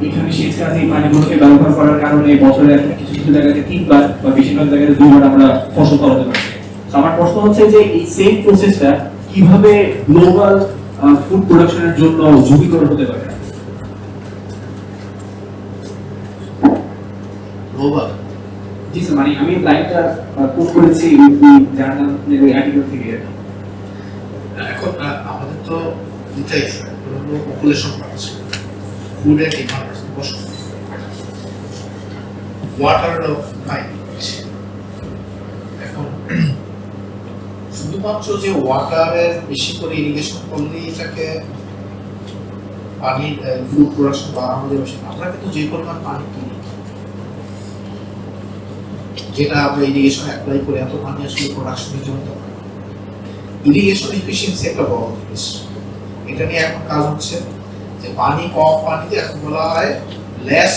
এখানে শীতকালে এই পানিগুলোকে ব্যবহার করার কারণে বছরে কিছু কিছু জায়গাতে 3 বার বা বেশিরভাগ জায়গাতে 2 বার আমরা ফসল ফলাতে পারছি। আমার প্রশ্ন হচ্ছে যে এই সেম প্রসেসটা কিভাবে গ্লোবাল ফুড প্রোডাকশনের জন্য ঝুঁকিকর হতে পারে? গ্লোবাল জি স্যার, মানে আমি লাইনটা কোট করেছি জার্নাল আর্টিকেল থেকে। এখন আমাদের তো দুটাই পপুলেশন বাড়ছে, ফুড এন্ড ডিমান্ড বসে, ওয়াটার নাই। এখন শুধুমাত্র যে ওয়াটারের বেশি করে ইরিগেশন করলে এটাকে পানি ফুড প্রোডাকশন বাড়ানো যাবে, আমরা কিন্তু যে পরিমাণ পানি কিনি, যেটা আমরা ইরিগেশন অ্যাপ্লাই করে এত পানি আসলে প্রোডাকশনের জন্য, ইরিগেশন এফিসিয়েন্সি একটা বড় জিনিস। এটা নিয়ে এখন কাজ হচ্ছে যে পানি কম পানিতে এখন বলা হয় less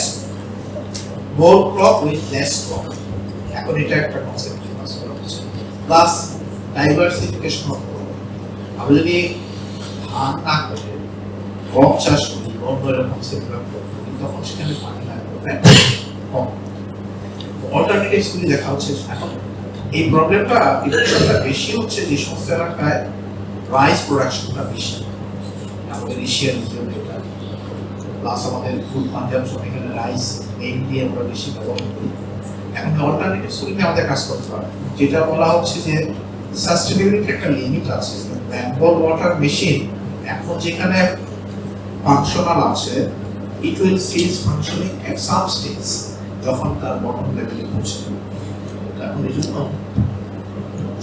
more crop with less crop. এখন এটা একটা কনসেপ্ট কাজ করা হচ্ছে। Plus diversification of crop. আমরা যদি ধান না করে গম চাষ করি, অন্য এরকম সেটআপ করি, তখন সেখানে পানি লাগবে কম। অল্টারনেটিভস গুলি দেখা হচ্ছে। এখন এই প্রবলেমটা বেশি হচ্ছে যে সমস্ত এলাকায় রাইস প্রোডাকশনটা বেশি, আমাদের এশিয়ান রিজিয়নটা, প্লাস আমাদের ফুড কনজাম্পশন এখানে রাইস মেইনলি আমরা বেশি ব্যবহার করি। এখন অল্টারনেটিভস গুলিতে আমাদের কাজ করতে হবে, যেটা বলা হচ্ছে যে সাস্টেনেবিলিটির একটা লিমিট আছে। বেঙ্গল ওয়াটার মেশিন এখন যেখানে ফাংশনাল আছে, it will cease functioning at some stage যখন তার বটম লেভেলে পৌঁছে। এখন এই জন্য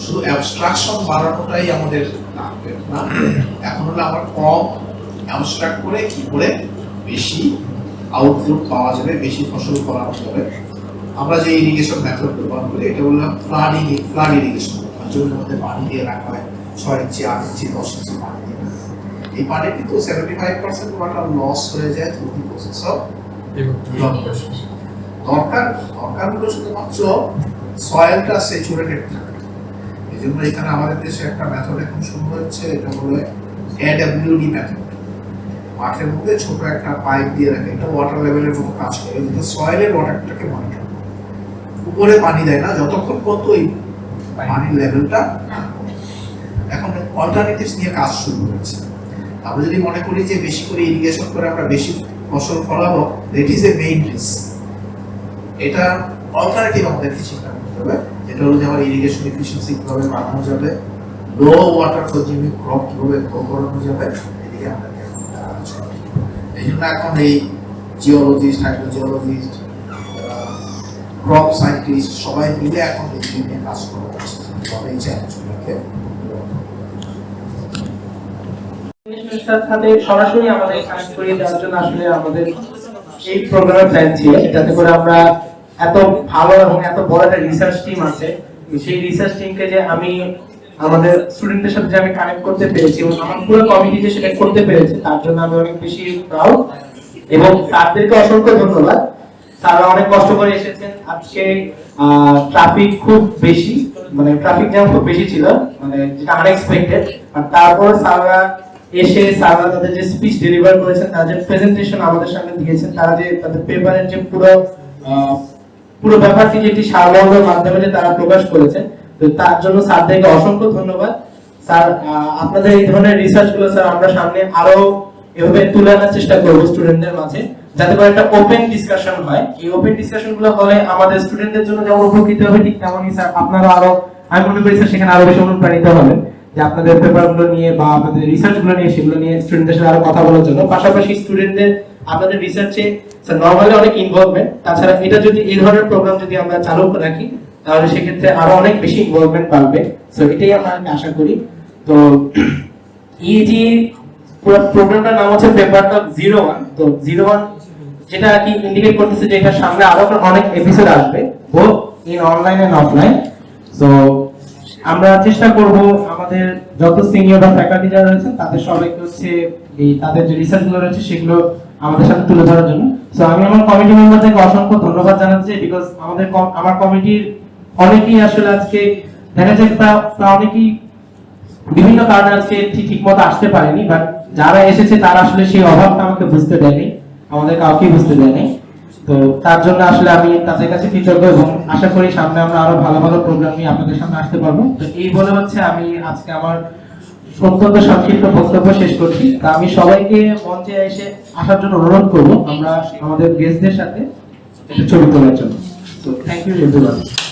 শুধু অ্যাবস্ট্রাকশন বাড়ানোটাই আমাদের লাগবে না, এখন হলো আমার কম অ্যাবস্ট্রাক্ট করে কি করে বেশি আউটপুট পাওয়া যাবে, বেশি ফসল করানো যাবে। আমরা যে ইরিগেশন মেথড ব্যবহার করি এটা বললাম ফ্লাড ইরিগেশন, জমির মধ্যে পানি দিয়ে রাখা হয় 6 ইঞ্চি 8 ইঞ্চি 10 ইঞ্চি পানি দিয়ে। এই পানি কিন্তু 75% ওয়াটার লস হয়ে যায় through the process of evaporation. দরকারগুলো শুধুমাত্র সয়েলটা স্যাচুরেটেড থাকে। এই জন্য এখানে আমাদের দেশে একটা মেথড এখন শুরু হচ্ছে, এটা বলে এডব্লিউডি মেথড। মাঠের মধ্যে ছোট একটা পাইপ দিয়ে রাখে, এটা ওয়াটার লেভেলের মতো কাজ করে, কিন্তু সয়েলের ওয়াটারটাকে মনিটর করে। উপরে পানি দেয় না যতক্ষণ পর্যন্ত এই পানির লেভেলটা। এখন অল্টারনেটিভস নিয়ে কাজ শুরু হয়েছে। আমরা যদি মনে করি যে বেশি করে ইরিগেশন করে আমরা বেশি ফসল ফলাবো, that is a main risk. এটা অল্টারনেটিভ আমাদেরকে চিন্তা করতে হবে, যেটা হলো যে আমার ইরিগেশন এফিসিয়েন্সি কিভাবে বাড়ানো যাবে, লো ওয়াটার কনজিউমিং ক্রপ কিভাবে গ্রো করানো যাবে, এদিকে আমাদেরকে কাজ করতে হবে। এই জন্য এখন এই জিওলজিস্ট, হাইড্রোজিওলজিস্ট, ক্রপ সায়েন্টিস্ট সবাই মিলে এখন এই নিয়ে কাজ করা হচ্ছে, তবে এই চ্যালেঞ্জগুলোকে সাথে সরাসরি আমাদের কানেক্ট করিয়ে দেওয়ার জন্য আসলে আমাদের এই প্রোগ্রামের প্ল্যান ছিল, যাতে করে আমরা এত ভালো এবং এত বড় একটা রিসার্চ টিম আছে, সেই রিসার্চ টিমকে যে আমি আমাদের স্টুডেন্টদের সাথে যে আমি কানেক্ট করতে পেরেছি এবং আমার পুরো কমিটি যে সেটা করতে পেরেছে, তার জন্য আমি অনেক বেশি প্রাউড। এবং তাদেরকে অসংখ্য ধন্যবাদ। তারা অনেক কষ্ট করে এসেছেন। আজকে ট্রাফিক খুব বেশি, মানে ট্রাফিক জ্যাম খুব বেশি ছিল, মানে যেটা আনএক্সপেক্টেড। আর তারপর স্যাররা এসে স্যাররা তাদের যে স্পিচ ডেলিভার করেছেন, তাদের যে প্রেজেন্টেশন আমাদের সামনে দিয়েছেন, তারা যে তাদের পেপারের যে পুরো ব্যাপারটি যেটি সারমর্মের মাধ্যমে যে তারা প্রকাশ করেছেন, তো তার জন্য স্যারদেরকে অসংখ্য ধন্যবাদ। স্যার, আপনাদের এই ধরনের রিসার্চ গুলো স্যার আমরা সামনে আরো এভাবে তুলে আনার চেষ্টা করব স্টুডেন্টদের মাঝে, যাতে করে একটা ওপেন ডিসকাশন হয়। এই ওপেন ডিসকাশন গুলো হলে আমাদের স্টুডেন্টদের জন্য যেমন উপকৃত হবে, ঠিক তেমনই স্যার আপনারা আরো, আমি মনে করি স্যার সেখানে আরো বেশি অনুপ্রাণিত হবেন যে আপনাদের পেপারগুলো নিয়ে বা আপনাদের রিসার্চগুলো নিয়ে সেগুলো নিয়ে স্টুডেন্টদের সাথে আরো কথা বলার জন্য। পাশাপাশি স্টুডেন্টদের আপনাদের রিসার্চে স্যার নরমালি অনেক ইনভলভমেন্ট, তাছাড়া এটা যদি এই ধরনের প্রোগ্রাম যদি আমরা চালু রাখি, তাহলে সেক্ষেত্রে আরো অনেক বেশি ইনভলভমেন্ট বাড়বে। সো এটাই আমরা আশা করি। তো ইএজি পুরো প্রোগ্রামটার নাম হচ্ছে PaperTalk 01। তো 01 যেটা কি ইন্ডিকেট করতেছে যে এটার সামনে আরো অনেক এপিসোড আসবে, both in online and offline. So আমরা চেষ্টা করব আমাদের যত সিনিয়র বা ফ্যাকাল্টি যারা রয়েছেন তাদের সবাইকে হচ্ছে এই তাদের যে রিসার্চ গুলো রয়েছে সেগুলো আমাদের সাথে তুলে ধরার জন্য। সো আমি আমার কমিটি মেম্বারদেরকে অসংখ্য ধন্যবাদ জানাচ্ছি, বিকজ আমার কমিটির অনেকেই আসলে আজকে দেখা যায় অনেকেই বিভিন্ন কারণে আজকে ঠিকমতো আসতে পারেনি, বাট যারা এসেছে তারা আসলে সেই অভাবটা আমাকে বুঝতে দেয়নি, আমাদের কাউকেই বুঝতে দেয়নি। তো তার জন্য আসলে আমি তাদের কাছে কৃতজ্ঞ এবং আশা করি সামনে আমরা আরো ভালো ভালো প্রোগ্রাম নিয়ে আপনাদের সামনে আসতে পারবো। তো এই বলে হচ্ছে আমি আজকে আমার অত্যন্ত সংক্ষিপ্ত বক্তব্য শেষ করছি। তা আমি সবাইকে মঞ্চে এসে আসার জন্য অনুরোধ করবো আমরা আমাদের গেস্টদের সাথে একটা ছবি তোলার জন্য। তো থ্যাংক ইউ ধন্যবাদ।